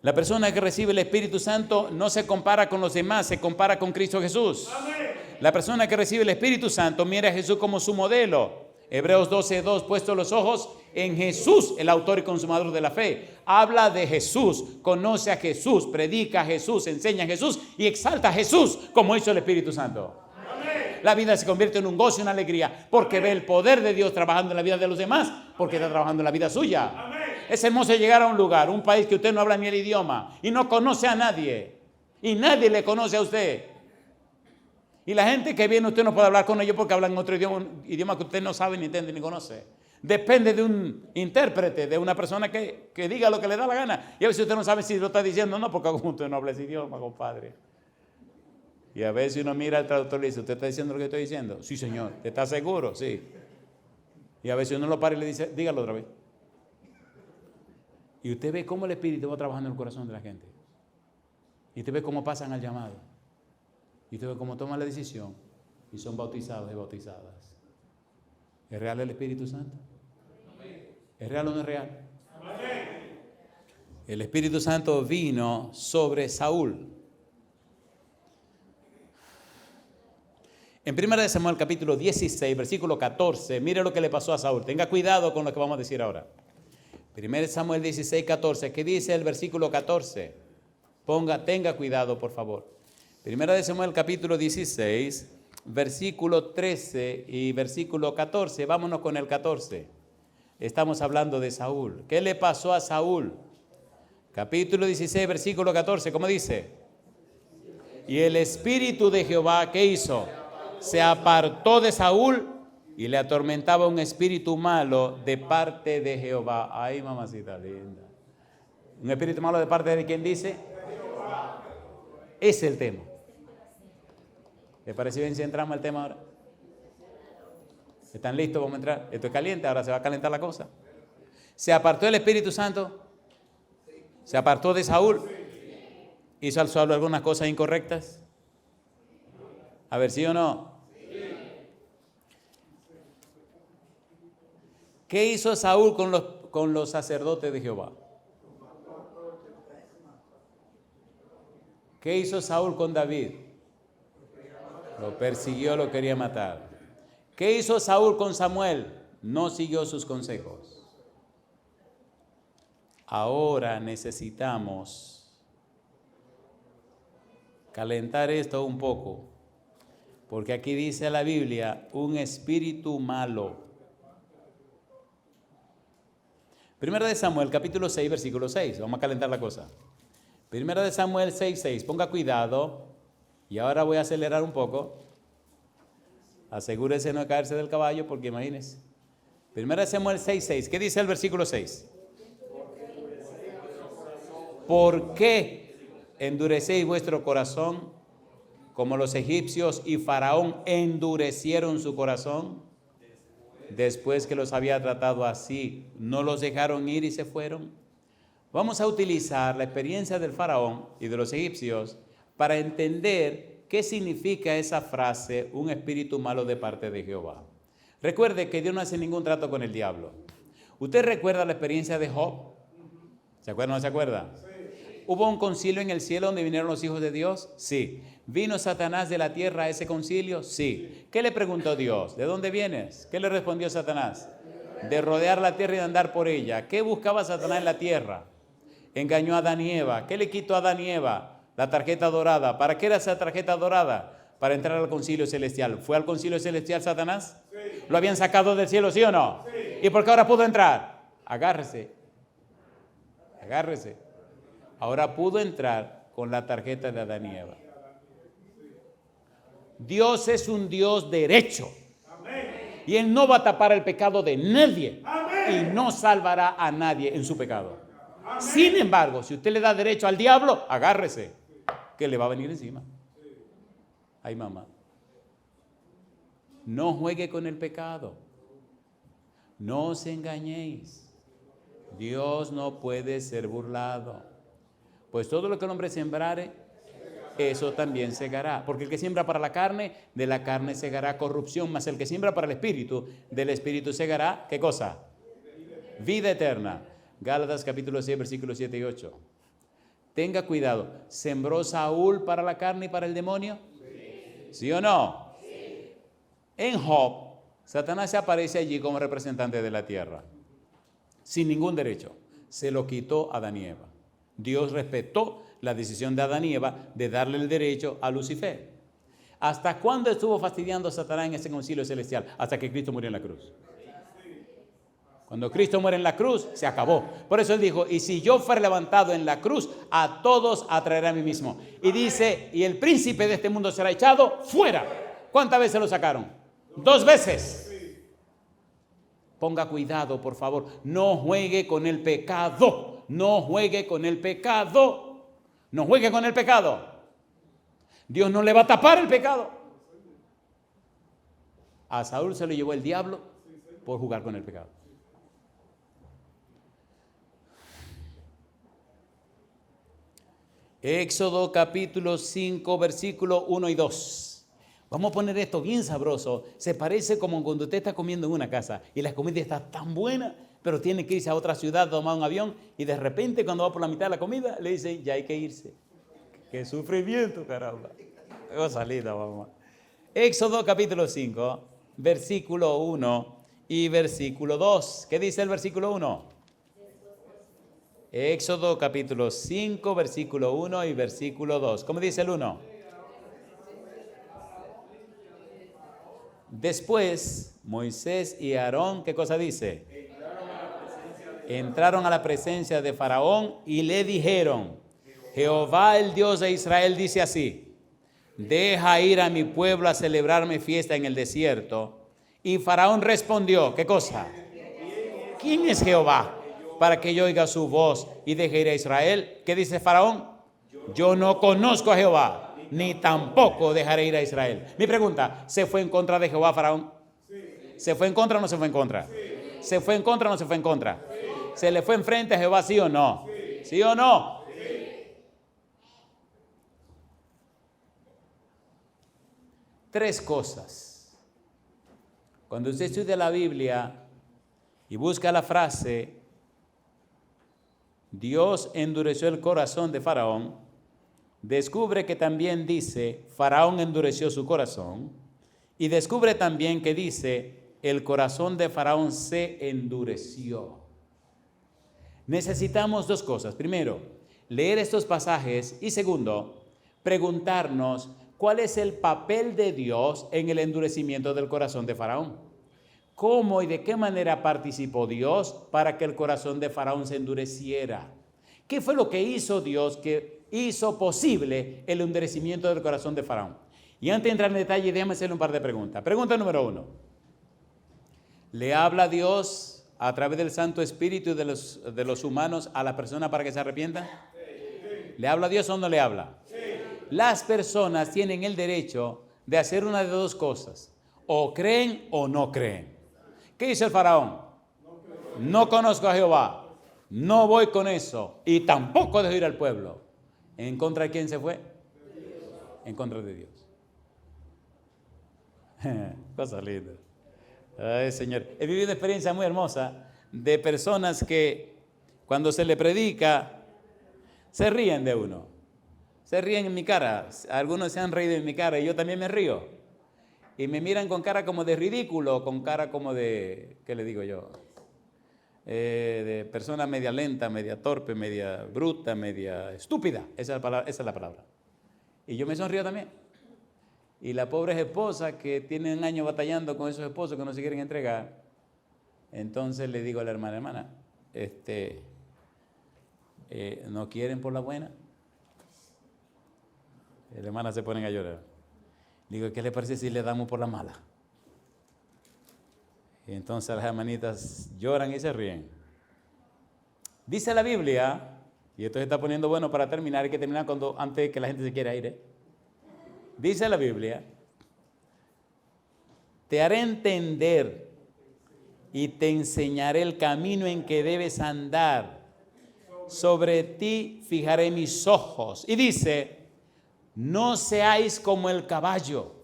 Speaker 1: La persona que recibe el Espíritu Santo no se compara con los demás, se compara con Cristo Jesús. Amén. La persona que recibe el Espíritu Santo mira a Jesús como su modelo. Hebreos 12:2, puesto los ojos en Jesús, el autor y consumador de la fe. Habla de Jesús, conoce a Jesús, predica a Jesús, enseña a Jesús y exalta a Jesús como hizo el Espíritu Santo. Amén. La vida se convierte en un gozo y una alegría porque ve el poder de Dios trabajando en la vida de los demás, porque está trabajando en la vida suya. Amén. Es hermoso llegar a un lugar, un país que usted no habla ni el idioma y no conoce a nadie y nadie le conoce a usted. Y la gente que viene, usted no puede hablar con ellos porque hablan otro idioma, un idioma que usted no sabe, ni entiende, ni conoce. Depende de un intérprete, de una persona que diga lo que le da la gana. Y a veces usted no sabe si lo está diciendo o no, porque usted no habla ese idioma, compadre. Y a veces uno mira al traductor y le dice, ¿usted está diciendo lo que estoy diciendo? Sí, señor. ¿Está seguro? Sí. Y a veces uno lo para y le dice, dígalo otra vez. Y usted ve cómo el Espíritu va trabajando en el corazón de la gente. Y usted ve cómo pasan al llamado. Y usted ve cómo toman la decisión y son bautizados y bautizadas. ¿Es real el Espíritu Santo? ¿Es real o no es real? El Espíritu Santo vino sobre Saúl. En 1 Samuel capítulo 16, versículo 14, mire lo que le pasó a Saúl. Tenga cuidado con lo que vamos a decir ahora. 1 Samuel 16, 14, ¿qué dice el versículo 14? Tenga cuidado, por favor. 1 Samuel capítulo 16, versículo 13 y versículo 14. Vámonos con el 14. Estamos hablando de Saúl. ¿Qué le pasó a Saúl? Capítulo 16, versículo 14, ¿cómo dice? Y el Espíritu de Jehová, ¿qué hizo? Se apartó de Saúl y le atormentaba un espíritu malo de parte de Jehová. Ay, mamacita linda. ¿Un espíritu malo de parte de quién dice? Es el tema. ¿Les parece bien si entramos al tema ahora? ¿Están listos? Vamos a entrar. Esto es caliente, ahora se va a calentar la cosa. ¿Se apartó el Espíritu Santo? ¿Se apartó de Saúl? ¿Hizo al Saúl algunas cosas incorrectas? A ver, ¿sí o no? ¿Qué hizo Saúl con los sacerdotes de Jehová? ¿Qué hizo Saúl con David? Lo persiguió, lo quería matar. ¿Qué hizo Saúl con Samuel? No siguió sus consejos. Ahora necesitamos calentar esto un poco, porque aquí dice la Biblia, un espíritu malo. Primera de Samuel, capítulo 6, versículo 6. Vamos a calentar la cosa. Primera de Samuel 6, 6. Ponga cuidado. Y ahora voy a acelerar un poco. Asegúrese de no caerse del caballo, porque imagínese. Primera de Samuel 6, 6. ¿Qué dice el versículo 6? ¿Por qué endurecéis vuestro corazón como los egipcios y Faraón endurecieron su corazón? Después que los había tratado así, ¿no los dejaron ir y se fueron? Vamos a utilizar la experiencia del Faraón y de los egipcios para entender qué significa esa frase, un espíritu malo de parte de Jehová. Recuerde que Dios no hace ningún trato con el diablo. ¿Usted recuerda la experiencia de Job? ¿Se acuerda o no se acuerda? ¿Hubo un concilio en el cielo donde vinieron los hijos de Dios? Sí. ¿Vino Satanás de la tierra a ese concilio? Sí. ¿Qué le preguntó Dios? ¿De dónde vienes? ¿Qué le respondió Satanás? De rodear la tierra y de andar por ella. ¿Qué buscaba Satanás en la tierra? Engañó a Adán y Eva. ¿Qué le quitó a Adán y Eva? La tarjeta dorada. ¿Para qué era esa tarjeta dorada? Para entrar al concilio celestial. ¿Fue al concilio celestial Satanás? Sí. ¿Lo habían sacado del cielo, sí o no? Sí. ¿Y por qué ahora pudo entrar? Agárrese. Agárrese. Ahora pudo entrar con la tarjeta de Adán y Eva. Dios es un Dios derecho. Amén. Y Él no va a tapar el pecado de nadie. Amén. Y no salvará a nadie en su pecado. Amén. Sin embargo, si usted le da derecho al diablo, agárrese, que le va a venir encima. Ay, mamá. No juegue con el pecado. No os engañéis. Dios no puede ser burlado. Pues todo lo que el hombre sembrare, eso también segará. Porque el que siembra para la carne, de la carne segará corrupción. Mas el que siembra para el espíritu, del espíritu segará, ¿qué cosa? Vida eterna. Gálatas capítulo 6, versículos 7 y 8. Tenga cuidado. ¿Sembró Saúl para la carne y para el demonio? ¿Sí o no? Sí. En Job, Satanás se aparece allí como representante de la tierra. Sin ningún derecho. Se lo quitó a Adán y Eva. Dios respetó la decisión de Adán y Eva de darle el derecho a Lucifer. ¿Hasta cuándo estuvo fastidiando a Satanás en ese concilio celestial? Hasta que Cristo murió en la cruz. Cuando Cristo muere en la cruz, se acabó. Por eso Él dijo, y si yo fuera levantado en la cruz, a todos atraeré a mí mismo. Y dice, y el príncipe de este mundo será echado fuera. ¿Cuántas veces lo sacaron? 2 veces. Ponga cuidado, por favor. No juegue con el pecado. No juegue con el pecado. No juegue con el pecado. Dios no le va a tapar el pecado. A Saúl se lo llevó el diablo por jugar con el pecado. Éxodo capítulo 5, versículo 1 y 2. Vamos a poner esto bien sabroso. Se parece como cuando usted está comiendo en una casa y la comida está tan buena, pero tiene que irse a otra ciudad, tomar un avión, y de repente cuando va por la mitad de la comida le dicen, ya hay que irse. ¡Qué sufrimiento, caramba! Salida, vamos. Éxodo capítulo 5, versículo 1 y versículo 2. ¿Qué dice el versículo 1? Éxodo capítulo 5, versículo 1 y versículo 2. ¿Cómo dice el 1? Después, Moisés y Aarón, ¿qué cosa dice? Entraron a la presencia de Faraón y le dijeron, Jehová el Dios de Israel dice así, deja ir a mi pueblo a celebrarme fiesta en el desierto. Y Faraón respondió, ¿qué cosa? ¿Quién es Jehová para que yo oiga su voz y deje ir a Israel? ¿Qué dice Faraón? Yo no conozco a Jehová, ni tampoco dejaré ir a Israel. Mi pregunta, ¿se fue en contra de Jehová Faraón? ¿Se fue en contra o no se fue en contra? ¿Se fue en contra o no se fue en contra? ¿Se le fue enfrente a Jehová, sí o no? ¿Sí o no? Tres cosas. Cuando usted estudia la Biblia y busca la frase, Dios endureció el corazón de Faraón, descubre que también dice, Faraón endureció su corazón, y descubre también que dice, el corazón de Faraón se endureció. Necesitamos 2 cosas. Primero, leer estos pasajes, y segundo, preguntarnos cuál es el papel de Dios en el endurecimiento del corazón de Faraón. ¿Cómo y de qué manera participó Dios para que el corazón de Faraón se endureciera? ¿Qué fue lo que hizo Dios que hizo posible el endurecimiento del corazón de Faraón? Y antes de entrar en detalle, déjame hacerle un par de preguntas. Pregunta número 1. ¿Le habla Dios a través del Santo Espíritu de los humanos a la persona para que se arrepientan? ¿Le habla Dios o no le habla? Las personas tienen el derecho de hacer una de dos cosas. O creen o no creen. ¿Qué dice el faraón? No conozco a Jehová. No voy con eso. Y tampoco dejo ir al pueblo. ¿En contra de quién se fue? En contra de Dios. Cosa linda. Ay, Señor. He vivido una experiencia muy hermosa de personas que cuando se le predica se ríen de uno. Se ríen en mi cara. Algunos se han reído en mi cara y yo también me río. Y me miran con cara como de ridículo, con cara como de, ¿qué le digo yo? De persona media lenta, media torpe, media bruta, media estúpida. Esa es la palabra. Y yo me sonrío también. Y la pobre esposa que tiene un año batallando con esos esposos que no se quieren entregar, entonces le digo a la hermana, ¿no quieren por la buena? Y la hermana se ponen a llorar. Digo, ¿qué le parece si le damos por la mala? Y entonces las hermanitas lloran y se ríen. Dice la Biblia, y esto se está poniendo bueno para terminar, hay que terminar antes de que la gente se quiera ir. Dice la Biblia, te haré entender y te enseñaré el camino en que debes andar. Sobre ti fijaré mis ojos. Y dice, no seáis como el caballo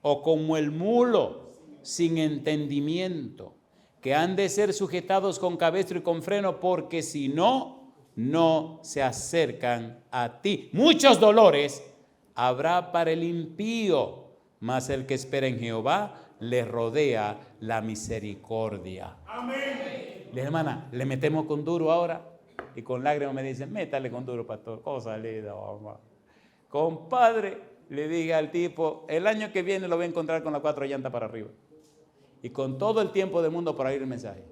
Speaker 1: o como el mulo sin entendimiento, que han de ser sujetados con cabestro y con freno, porque si no, no se acercan a ti. Muchos dolores habrá para el impío, mas el que espera en Jehová le rodea la misericordia. Amén. Hermana, le metemos con duro ahora y con lágrimas me dicen, métale con duro, pastor. Cosa linda, mamá. Compadre, le dije al tipo, el año que viene lo voy a encontrar con las 4 llantas para arriba. Y con todo el tiempo del mundo para oír el mensaje.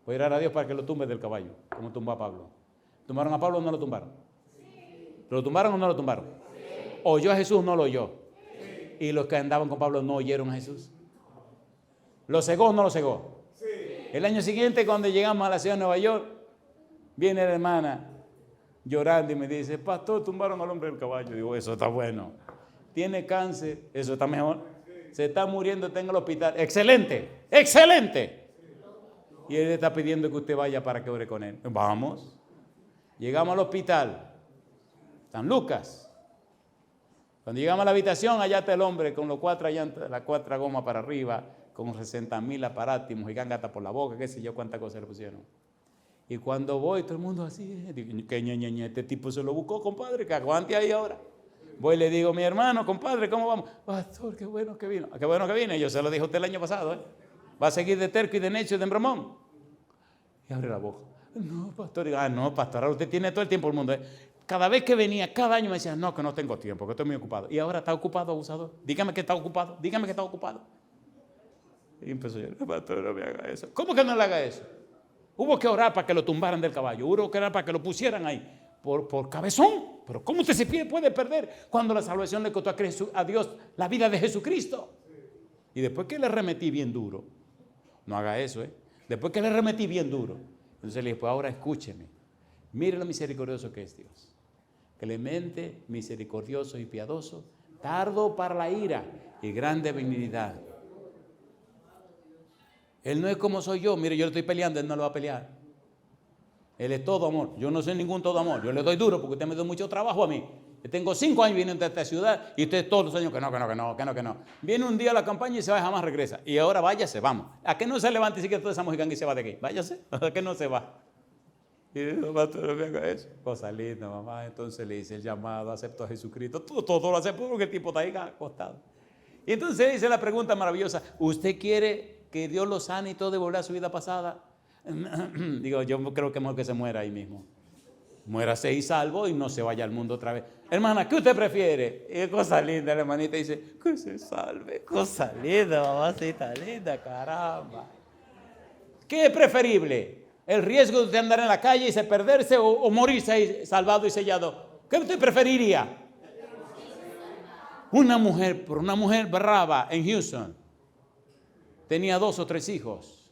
Speaker 1: Voy a orar a Dios para que lo tumbe del caballo, como tumbó a Pablo. ¿Tumbaron a Pablo o no lo tumbaron? Sí. ¿Lo tumbaron o no lo tumbaron? Sí. ¿Oyó a Jesús o no lo oyó? Sí. ¿Y los que andaban con Pablo no oyeron a Jesús? ¿Lo cegó o no lo cegó? Sí. El año siguiente, cuando llegamos a la ciudad de Nueva York, viene la hermana llorando y me dice, pastor, tumbaron al hombre del caballo. Digo, eso está bueno. Tiene cáncer, eso está mejor. Se está muriendo, está en el hospital. Excelente, excelente. Y él está pidiendo que usted vaya para que ore con él. Vamos. Llegamos al hospital, San Lucas. Cuando llegamos a la habitación, allá está el hombre con las 4 llantas, las 4 gomas para arriba, con 60,000 aparatos, mojigangata por la boca, qué sé yo cuántas cosas le pusieron. Y cuando voy, todo el mundo así, digo, que ñe, este tipo se lo buscó, compadre, que aguante ahí ahora. Voy y le digo, mi hermano, compadre, ¿cómo vamos? Pastor, qué bueno que vino. Qué bueno que vine, yo se lo dije a usted el año pasado, Va a seguir de terco y de necio y de embromón. Y abre la boca. No, pastor, digo, no, pastor, ahora usted tiene todo el tiempo del mundo, Cada vez que venía, cada año me decía, no, que no tengo tiempo, que estoy muy ocupado. Y ahora está ocupado, abusador. Dígame que está ocupado, dígame que está ocupado. Y empezó a decir, pastor, no me haga eso. ¿Cómo que no le haga eso? Hubo que orar para que lo tumbaran del caballo. Hubo que orar para que lo pusieran ahí. Por cabezón. Pero ¿cómo usted se puede perder cuando la salvación le costó a Dios la vida de Jesucristo? Y después que le remetí bien duro. No haga eso, Después que le remetí bien duro. Entonces le dije, pues ahora escúcheme. Mire lo misericordioso que es Dios. Clemente, misericordioso y piadoso. Tardo para la ira y grande benignidad. Él no es como soy yo. Mire, yo le estoy peleando, él no lo va a pelear. Él es todo amor. Yo no soy ningún todo amor. Yo le doy duro porque usted me dio mucho trabajo a mí. Yo tengo 5 años viniendo a esta ciudad y usted todos los años que no. Viene un día a la campaña y se va y jamás regresa. Y ahora váyase, vamos. ¿A qué no se levanta y sigue toda esa mojiganga y se va de aquí? Váyase. ¿A qué no se va? Y dice, pastor, no me haga eso. Cosa linda, mamá. Entonces le dice el llamado, acepto a Jesucristo. Todo lo acepto porque el tipo está ahí acostado. Y entonces dice la pregunta maravillosa. ¿Usted quiere que Dios lo sane y todo de volver a su vida pasada? Digo, yo creo que es mejor que se muera ahí mismo. Muérase y salvo y no se vaya al mundo otra vez. Hermana, ¿qué usted prefiere? Y cosa linda, la hermanita dice, que se salve. Cosa linda, mamacita linda, caramba. ¿Qué es preferible? ¿El riesgo de usted andar en la calle y se perderse o morirse ahí salvado y sellado? ¿Qué usted preferiría? Una mujer brava en Houston. Tenía 2 o 3 hijos.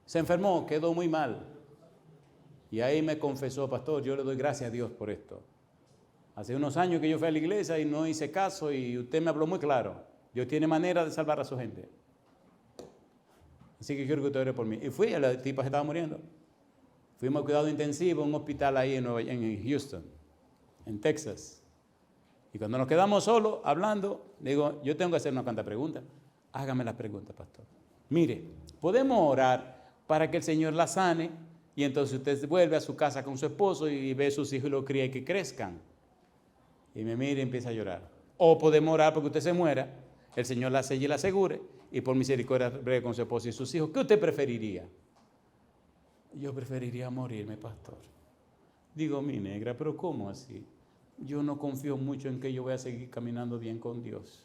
Speaker 1: Se enfermó, quedó muy mal. Y ahí me confesó, pastor, yo le doy gracias a Dios por esto. Hace unos años que yo fui a la iglesia y no hice caso y usted me habló muy claro. Dios tiene manera de salvar a su gente. Así que quiero que usted ore por mí. Y fui, la tipa se estaba muriendo. Fuimos a cuidado intensivo en un hospital ahí en Houston, en Texas. Y cuando nos quedamos solos hablando, le digo, yo tengo que hacer una cuanta preguntas. Hágame las preguntas, pastor. Mire, podemos orar para que el Señor la sane. Y entonces usted vuelve a su casa con su esposo y ve a sus hijos y los cría y que crezcan. Y me mira y empieza a llorar. O podemos orar porque usted se muera, el Señor la selle y la asegure, y por misericordia bregue con su esposo y sus hijos. ¿Qué usted preferiría? Yo preferiría morirme, pastor. Digo, mi negra, pero ¿cómo así? Yo no confío mucho en que yo voy a seguir caminando bien con Dios.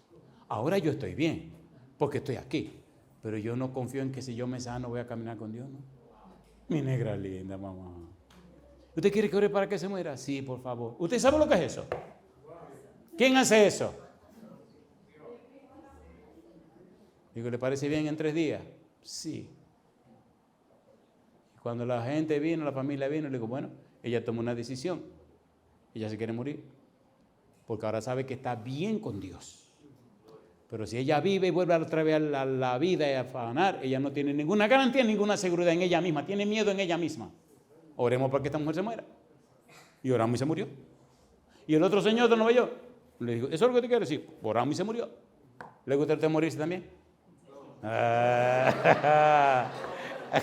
Speaker 1: Ahora yo estoy bien, porque estoy aquí. Pero yo no confío en que si yo me sano voy a caminar con Dios, ¿no? Mi negra linda, mamá. ¿Usted quiere que ore para que se muera? Sí, por favor. ¿Usted sabe lo que es eso? ¿Quién hace eso? Digo, ¿le parece bien en 3 días? Sí. Cuando la gente vino, la familia vino, le digo, bueno, ella tomó una decisión. Ella se quiere morir. Porque ahora sabe que está bien con Dios. Pero si ella vive y vuelve otra vez a la vida y a afanar, ella no tiene ninguna garantía, ninguna seguridad en ella misma. Tiene miedo en ella misma. Oremos para que esta mujer se muera. Y oramos y se murió. Y el otro señor de Nueva York le dijo, ¿eso es lo que te quiero decir? Oramos y se murió. ¿Le gusta a usted morirse también?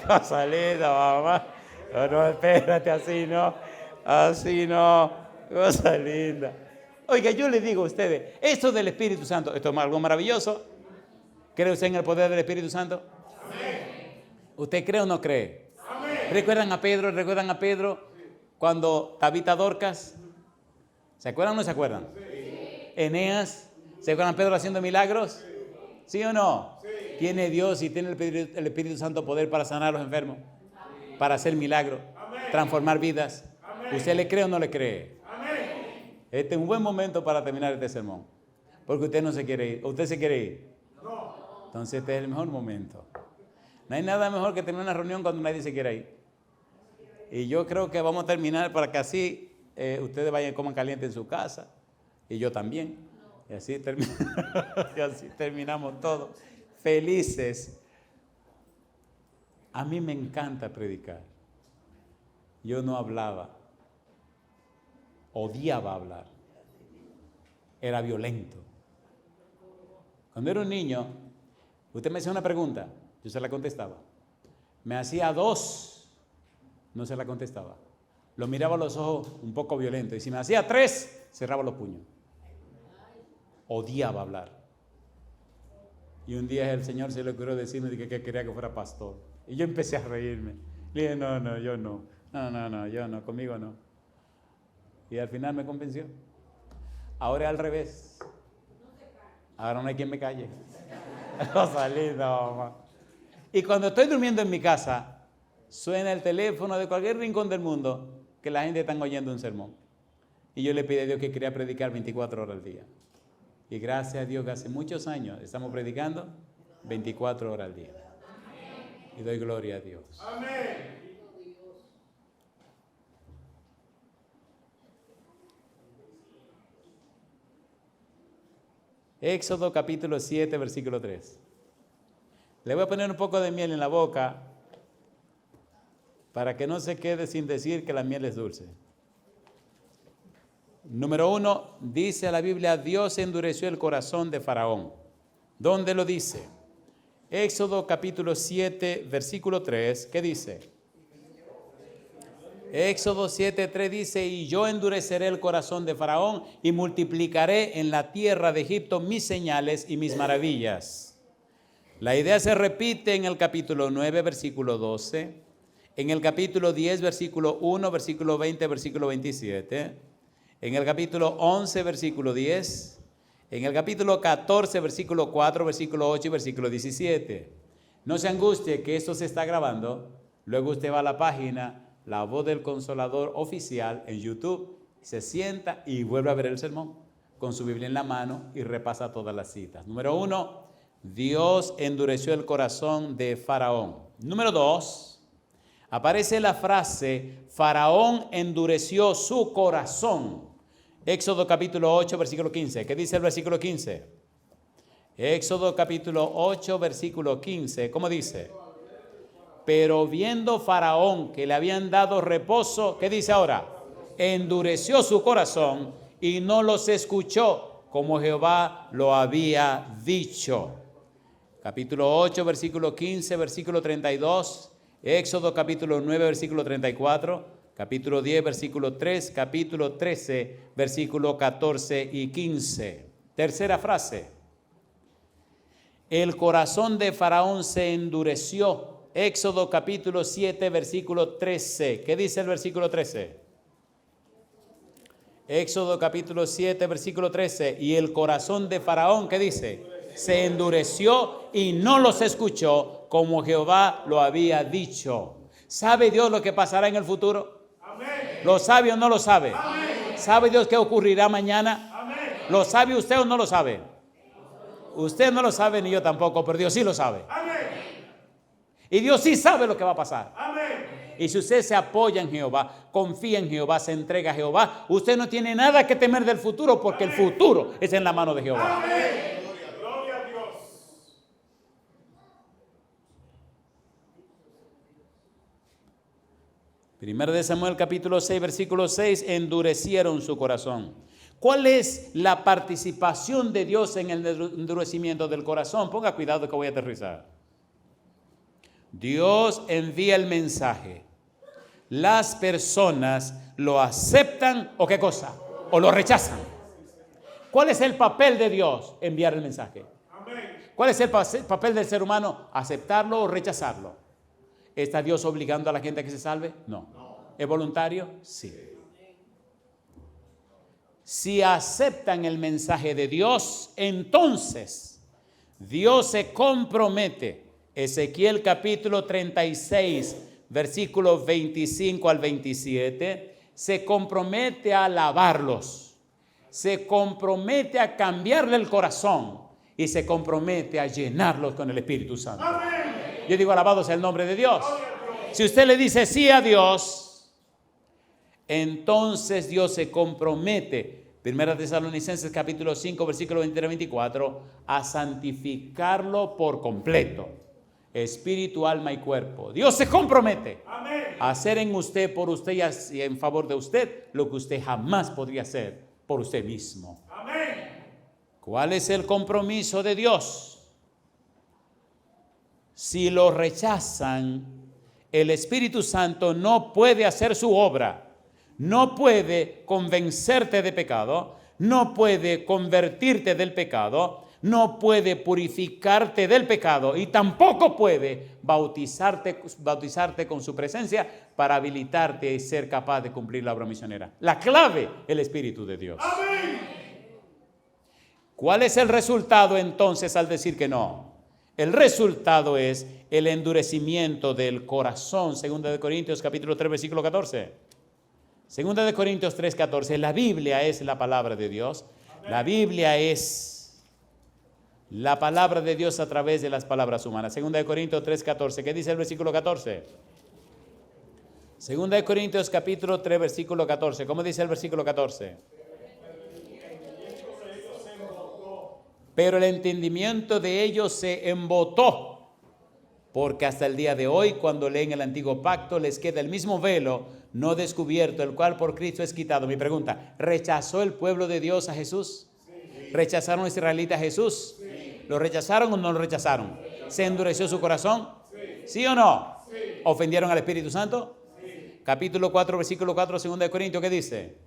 Speaker 1: Cosa linda, mamá. No, espérate, así no. Así no. Cosa linda. Oiga, yo le digo a ustedes, esto del Espíritu Santo, esto es algo maravilloso. ¿Cree usted en el poder del Espíritu Santo? Amén. ¿Usted cree o no cree? Amén. ¿Recuerdan a Pedro? ¿Recuerdan a Pedro cuando Tabita Dorcas? ¿Se acuerdan o no se acuerdan? Sí. Eneas, ¿se acuerdan Pedro haciendo milagros? ¿Sí o no? Sí. Tiene Dios y tiene el Espíritu Santo poder para sanar a los enfermos, para hacer milagros, transformar vidas. Amén. ¿Usted le cree o no le cree? Este es un buen momento para terminar este sermón. Porque usted no se quiere ir. ¿Usted se quiere ir? No. Entonces este es el mejor momento. No hay nada mejor que tener una reunión cuando nadie se quiera ir. Y yo creo que vamos a terminar para que así ustedes vayan y coman caliente en su casa. Y yo también. Y así terminamos todos felices. A mí me encanta predicar. Yo no hablaba. Odiaba hablar. Era violento. Cuando era un niño, usted me hacía una pregunta, yo se la contestaba. Me hacía 2, no se la contestaba. Lo miraba a los ojos un poco violento. Y si me hacía 3, cerraba los puños. Odiaba hablar. Y un día el Señor se le ocurrió decirme que quería que fuera pastor. Y yo empecé a reírme. Le dije, no, yo no. No, yo no, conmigo no. Y al final me convenció. Ahora es al revés. Ahora no hay quien me calle. Cosa linda, mamá. Y cuando estoy durmiendo en mi casa, suena el teléfono de cualquier rincón del mundo que la gente está oyendo un sermón. Y yo le pedí a Dios que quería predicar 24 horas al día. Y gracias a Dios que hace muchos años estamos predicando 24 horas al día. Y doy gloria a Dios. Amén. Éxodo capítulo 7, versículo 3. Le voy a poner un poco de miel en la boca para que no se quede sin decir que la miel es dulce. Número 1, dice la Biblia, Dios endureció el corazón de Faraón. ¿Dónde lo dice? Éxodo capítulo 7, versículo 3, ¿qué dice? Éxodo 7:3 dice, y yo endureceré el corazón de Faraón y multiplicaré en la tierra de Egipto mis señales y mis maravillas. La idea se repite en el capítulo 9, versículo 12. en el capítulo 10, versículo 1, versículo 20, versículo 27, en el capítulo 11, versículo 10, en el capítulo 14, versículo 4, versículo 8 y versículo 17. No se angustie que esto se está grabando, luego usted va a la página La Voz del Consolador Oficial en YouTube, se sienta y vuelve a ver el sermón con su Biblia en la mano y repasa todas las citas. Número 1, Dios endureció el corazón de Faraón. Número 2, aparece la frase, Faraón endureció su corazón. Éxodo capítulo 8, versículo 15. ¿Qué dice el versículo 15? Éxodo capítulo 8, versículo 15. ¿Cómo dice? Pero viendo Faraón que le habían dado reposo, ¿qué dice ahora? Endureció su corazón y no los escuchó como Jehová lo había dicho. Capítulo 8, versículo 15, versículo 32. Éxodo capítulo 9, versículo 34. Capítulo 10, versículo 3, capítulo 13, versículo 14 y 15. Tercera frase. El corazón de Faraón se endureció. Éxodo capítulo 7, versículo 13. ¿Qué dice el versículo 13? Éxodo capítulo 7, versículo 13. Y el corazón de Faraón, ¿qué dice? Se endureció y no los escuchó como Jehová lo había dicho. ¿Sabe Dios lo que pasará en el futuro? ¿Lo sabe o no lo sabe? Amén. ¿Sabe Dios qué ocurrirá mañana? Amén. ¿Lo sabe usted o no lo sabe? Usted no lo sabe ni yo tampoco, pero Dios sí lo sabe. Amén. Y Dios sí sabe lo que va a pasar. Amén. Y si usted se apoya en Jehová, confía en Jehová, se entrega a Jehová, usted no tiene nada que temer del futuro porque el futuro es en la mano de Jehová. Amén. Gloria a Dios. Primero de Samuel capítulo 6, versículo 6, endurecieron su corazón. ¿Cuál es la participación de Dios en el endurecimiento del corazón? Ponga cuidado que voy a aterrizar. Dios envía el mensaje. Las personas lo aceptan o qué cosa, o lo rechazan. ¿Cuál es el papel de Dios? Enviar el mensaje. ¿Cuál es el papel del ser humano? Aceptarlo o rechazarlo. ¿Está Dios obligando a la gente a que se salve? No. ¿Es voluntario? Sí. Si aceptan el mensaje de Dios, entonces Dios se compromete. Ezequiel capítulo 36, versículos 25 al 27, se compromete a lavarlos, se compromete a cambiarle el corazón y se compromete a llenarlos con el Espíritu Santo. ¡Amén! Yo digo, alabado sea el nombre de Dios. Si usted le dice sí a Dios, entonces Dios se compromete, Primera Tesalonicenses capítulo 5, versículo 23-24, a santificarlo por completo, espíritu, alma y cuerpo. Dios se compromete a hacer en usted, por usted y en favor de usted, lo que usted jamás podría hacer por usted mismo. Amén. ¿Cuál es el compromiso de Dios? Si lo rechazan, el Espíritu Santo no puede hacer su obra, no puede convencerte de pecado, no puede convertirte del pecado, no puede purificarte del pecado y tampoco puede bautizarte con su presencia para habilitarte y ser capaz de cumplir la obra misionera. La clave, el Espíritu de Dios. ¡Amén! ¿Cuál es el resultado entonces al decir que no? El resultado es el endurecimiento del corazón. Segunda de Corintios capítulo 3, versículo 14. Segunda de Corintios 3, 14. La Biblia es la palabra de Dios. La Biblia es la palabra de Dios a través de las palabras humanas. Segunda de Corintios 3, 14. ¿Qué dice el versículo 14? Segunda de Corintios capítulo 3, versículo 14. ¿Cómo dice el versículo 14? Pero el entendimiento de ellos se embotó, porque hasta el día de hoy, cuando leen el antiguo pacto, les queda el mismo velo no descubierto, el cual por Cristo es quitado. Mi pregunta, ¿rechazó el pueblo de Dios a Jesús? Sí. ¿Rechazaron los israelitas a Jesús? Sí. ¿Lo rechazaron o no lo rechazaron? Sí. ¿Se endureció su corazón? Sí, ¿sí o no? Sí. ¿Ofendieron al Espíritu Santo? Sí. Capítulo 4, versículo 4, 2 de Corintios, ¿qué dice?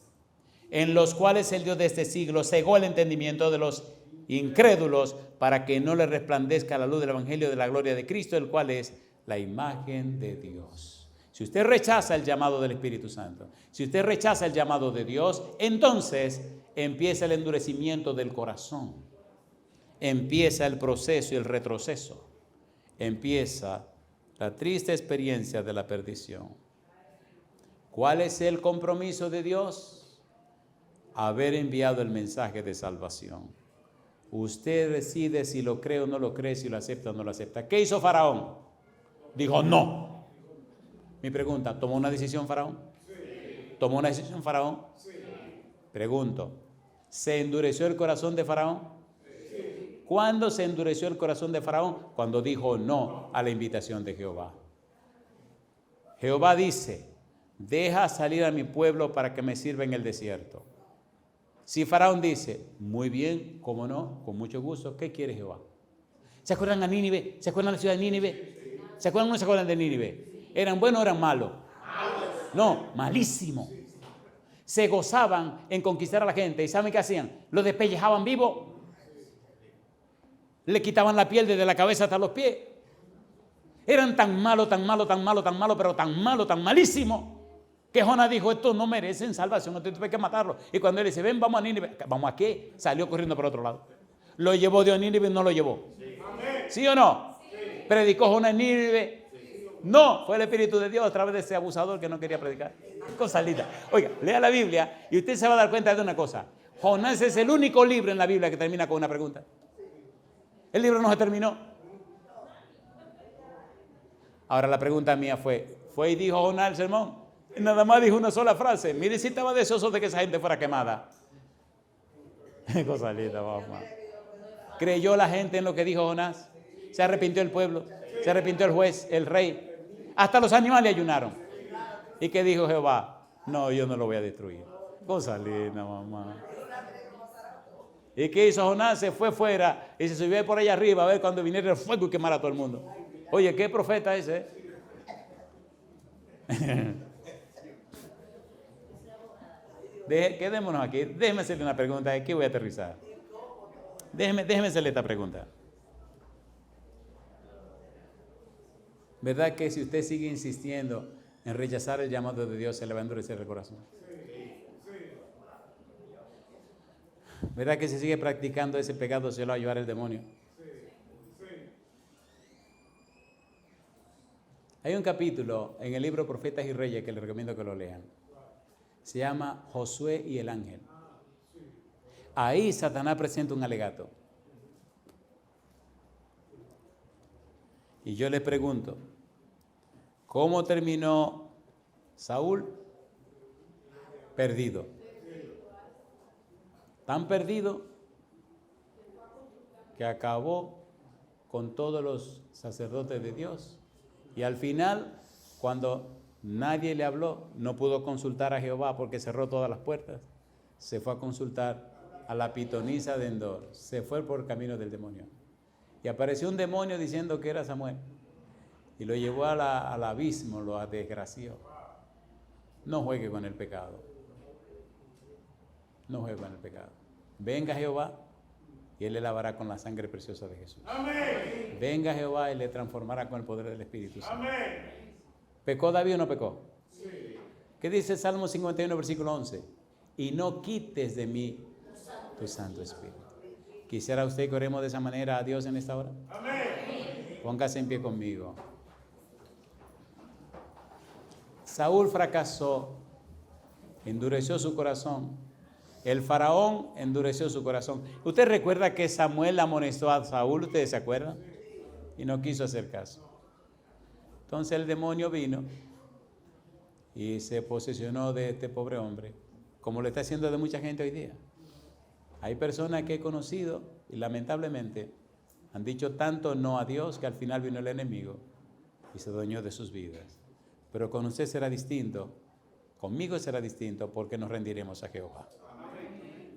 Speaker 1: En los cuales el Dios de este siglo cegó el entendimiento de los incrédulos para que no les resplandezca la luz del evangelio de la gloria de Cristo, el cual es la imagen de Dios. Si usted rechaza el llamado del Espíritu Santo, si usted rechaza el llamado de Dios, entonces empieza el endurecimiento del corazón. Empieza el proceso y el retroceso. Empieza la triste experiencia de la perdición. ¿Cuál es el compromiso de Dios? Haber enviado el mensaje de salvación. Usted decide si lo cree o no lo cree, si lo acepta o no lo acepta. ¿Qué hizo Faraón? Dijo no. Mi pregunta, ¿tomó una decisión Faraón? Sí. ¿Tomó una decisión Faraón? Sí. Pregunto, ¿se endureció el corazón de Faraón? Sí. ¿Cuándo se endureció el corazón de Faraón? Cuando dijo no a la invitación de Jehová. Jehová dice, deja salir a mi pueblo para que me sirva en el desierto. Si Faraón dice, muy bien, cómo no, con mucho gusto, ¿qué quiere Jehová? ¿Se acuerdan a Nínive? ¿Se acuerdan de la ciudad de Nínive? ¿Se acuerdan o no se acuerdan de Nínive? ¿Eran buenos o eran malos? No, malísimo. Se gozaban en conquistar a la gente. ¿Y saben qué hacían? Los despellejaban vivos. Le quitaban la piel desde la cabeza hasta los pies. Eran tan malos, tan malos, tan malos, tan malos, pero tan malos, tan malísimos, que Jonás dijo, estos no merecen salvación, esto hay que matarlos. Y cuando él dice, ven, vamos a Nínive. ¿Vamos a qué? Salió corriendo por otro lado. ¿Lo llevó Dios a Nínive o no lo llevó? ¿Sí o no? ¿Predicó Jonás en Nínive? No, fue el Espíritu de Dios a través de ese abusador que no quería predicar. Cosa linda. Oiga, lea la Biblia y usted se va a dar cuenta de una cosa. Jonás es el único libro en la Biblia que termina con una pregunta. El libro no se terminó. Ahora la pregunta mía fue y dijo Jonás el sermón. Nada más dijo una sola frase. Mire si estaba deseoso de que esa gente fuera quemada. Cosa linda, mamá. ¿Creyó la gente en lo que dijo Jonás? ¿Se arrepintió el pueblo? ¿Se arrepintió el juez, el rey? Hasta los animales ayunaron. ¿Y qué dijo Jehová? No, yo no lo voy a destruir. Cosa linda, mamá. ¿Y qué hizo Jonás? Se fue fuera y se subió por allá arriba a ver cuando viniera el fuego y quemara a todo el mundo. Oye, ¿qué profeta es ese? Quedémonos aquí. Déjeme hacerle una pregunta. Aquí voy a aterrizar. Déjeme hacerle esta pregunta. ¿Verdad que si usted sigue insistiendo en rechazar el llamado de Dios, se le va a endurecer el corazón? ¿Verdad que si sigue practicando ese pecado, se lo va a llevar el demonio? Hay un capítulo en el libro Profetas y Reyes que les recomiendo que lo lean. Se llama Josué y el ángel. Ahí Satanás presenta un alegato. Y yo le pregunto, ¿cómo terminó Saúl? Perdido. Tan perdido que acabó con todos los sacerdotes de Dios. Y al final, cuando nadie le habló, no pudo consultar a Jehová porque cerró todas las puertas. Se fue a consultar a la pitonisa de Endor. Se fue por el camino del demonio. Y apareció un demonio diciendo que era Samuel. Y lo llevó al abismo, lo desgració. No juegue con el pecado. No juegue con el pecado. Venga Jehová y Él le lavará con la sangre preciosa de Jesús. Amén. Venga Jehová y le transformará con el poder del Espíritu Santo. Amén. ¿Pecó David o no pecó? Sí. ¿Qué dice Salmo 51, versículo 11? Y no quites de mí tu Santo Espíritu. ¿Quisiera usted que oremos de esa manera a Dios en esta hora? Amén. Póngase en pie conmigo. Saúl fracasó, endureció su corazón. El faraón endureció su corazón. ¿Usted recuerda que Samuel amonestó a Saúl? ¿Ustedes se acuerdan? Y no quiso hacer caso. Entonces el demonio vino y se posesionó de este pobre hombre, como lo está haciendo de mucha gente hoy día. Hay personas que he conocido y lamentablemente han dicho tanto no a Dios que al final vino el enemigo y se adueñó de sus vidas. Pero con usted será distinto, conmigo será distinto porque nos rendiremos a Jehová.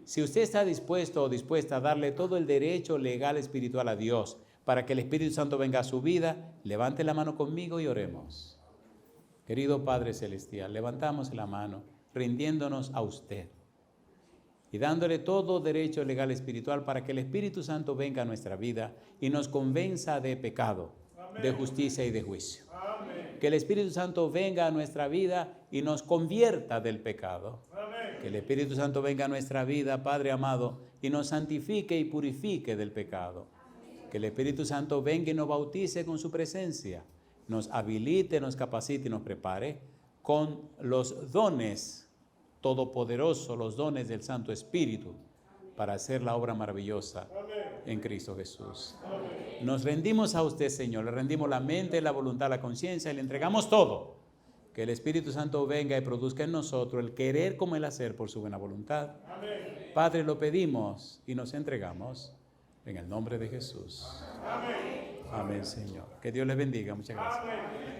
Speaker 1: Si usted está dispuesto o dispuesta a darle todo el derecho legal espiritual a Dios para que el Espíritu Santo venga a su vida, levante la mano conmigo y oremos. Querido Padre Celestial, levantamos la mano rindiéndonos a usted y dándole todo derecho legal espiritual para que el Espíritu Santo venga a nuestra vida y nos convenza de pecado, de justicia y de juicio. Amén. Que el Espíritu Santo venga a nuestra vida y nos convierta del pecado. Que el Espíritu Santo venga a nuestra vida, Padre amado, y nos santifique y purifique del pecado. Que el Espíritu Santo venga y nos bautice con su presencia, nos habilite, nos capacite y nos prepare con los dones todopoderosos, los dones del Santo Espíritu, para hacer la obra maravillosa en Cristo Jesús. Nos rendimos a usted, Señor, le rendimos la mente, la voluntad, la conciencia y le entregamos todo. Que el Espíritu Santo venga y produzca en nosotros el querer como el hacer por su buena voluntad. Amén. Padre, lo pedimos y nos entregamos en el nombre de Jesús. Amén, Señor. Que Dios les bendiga. Muchas gracias. Amén.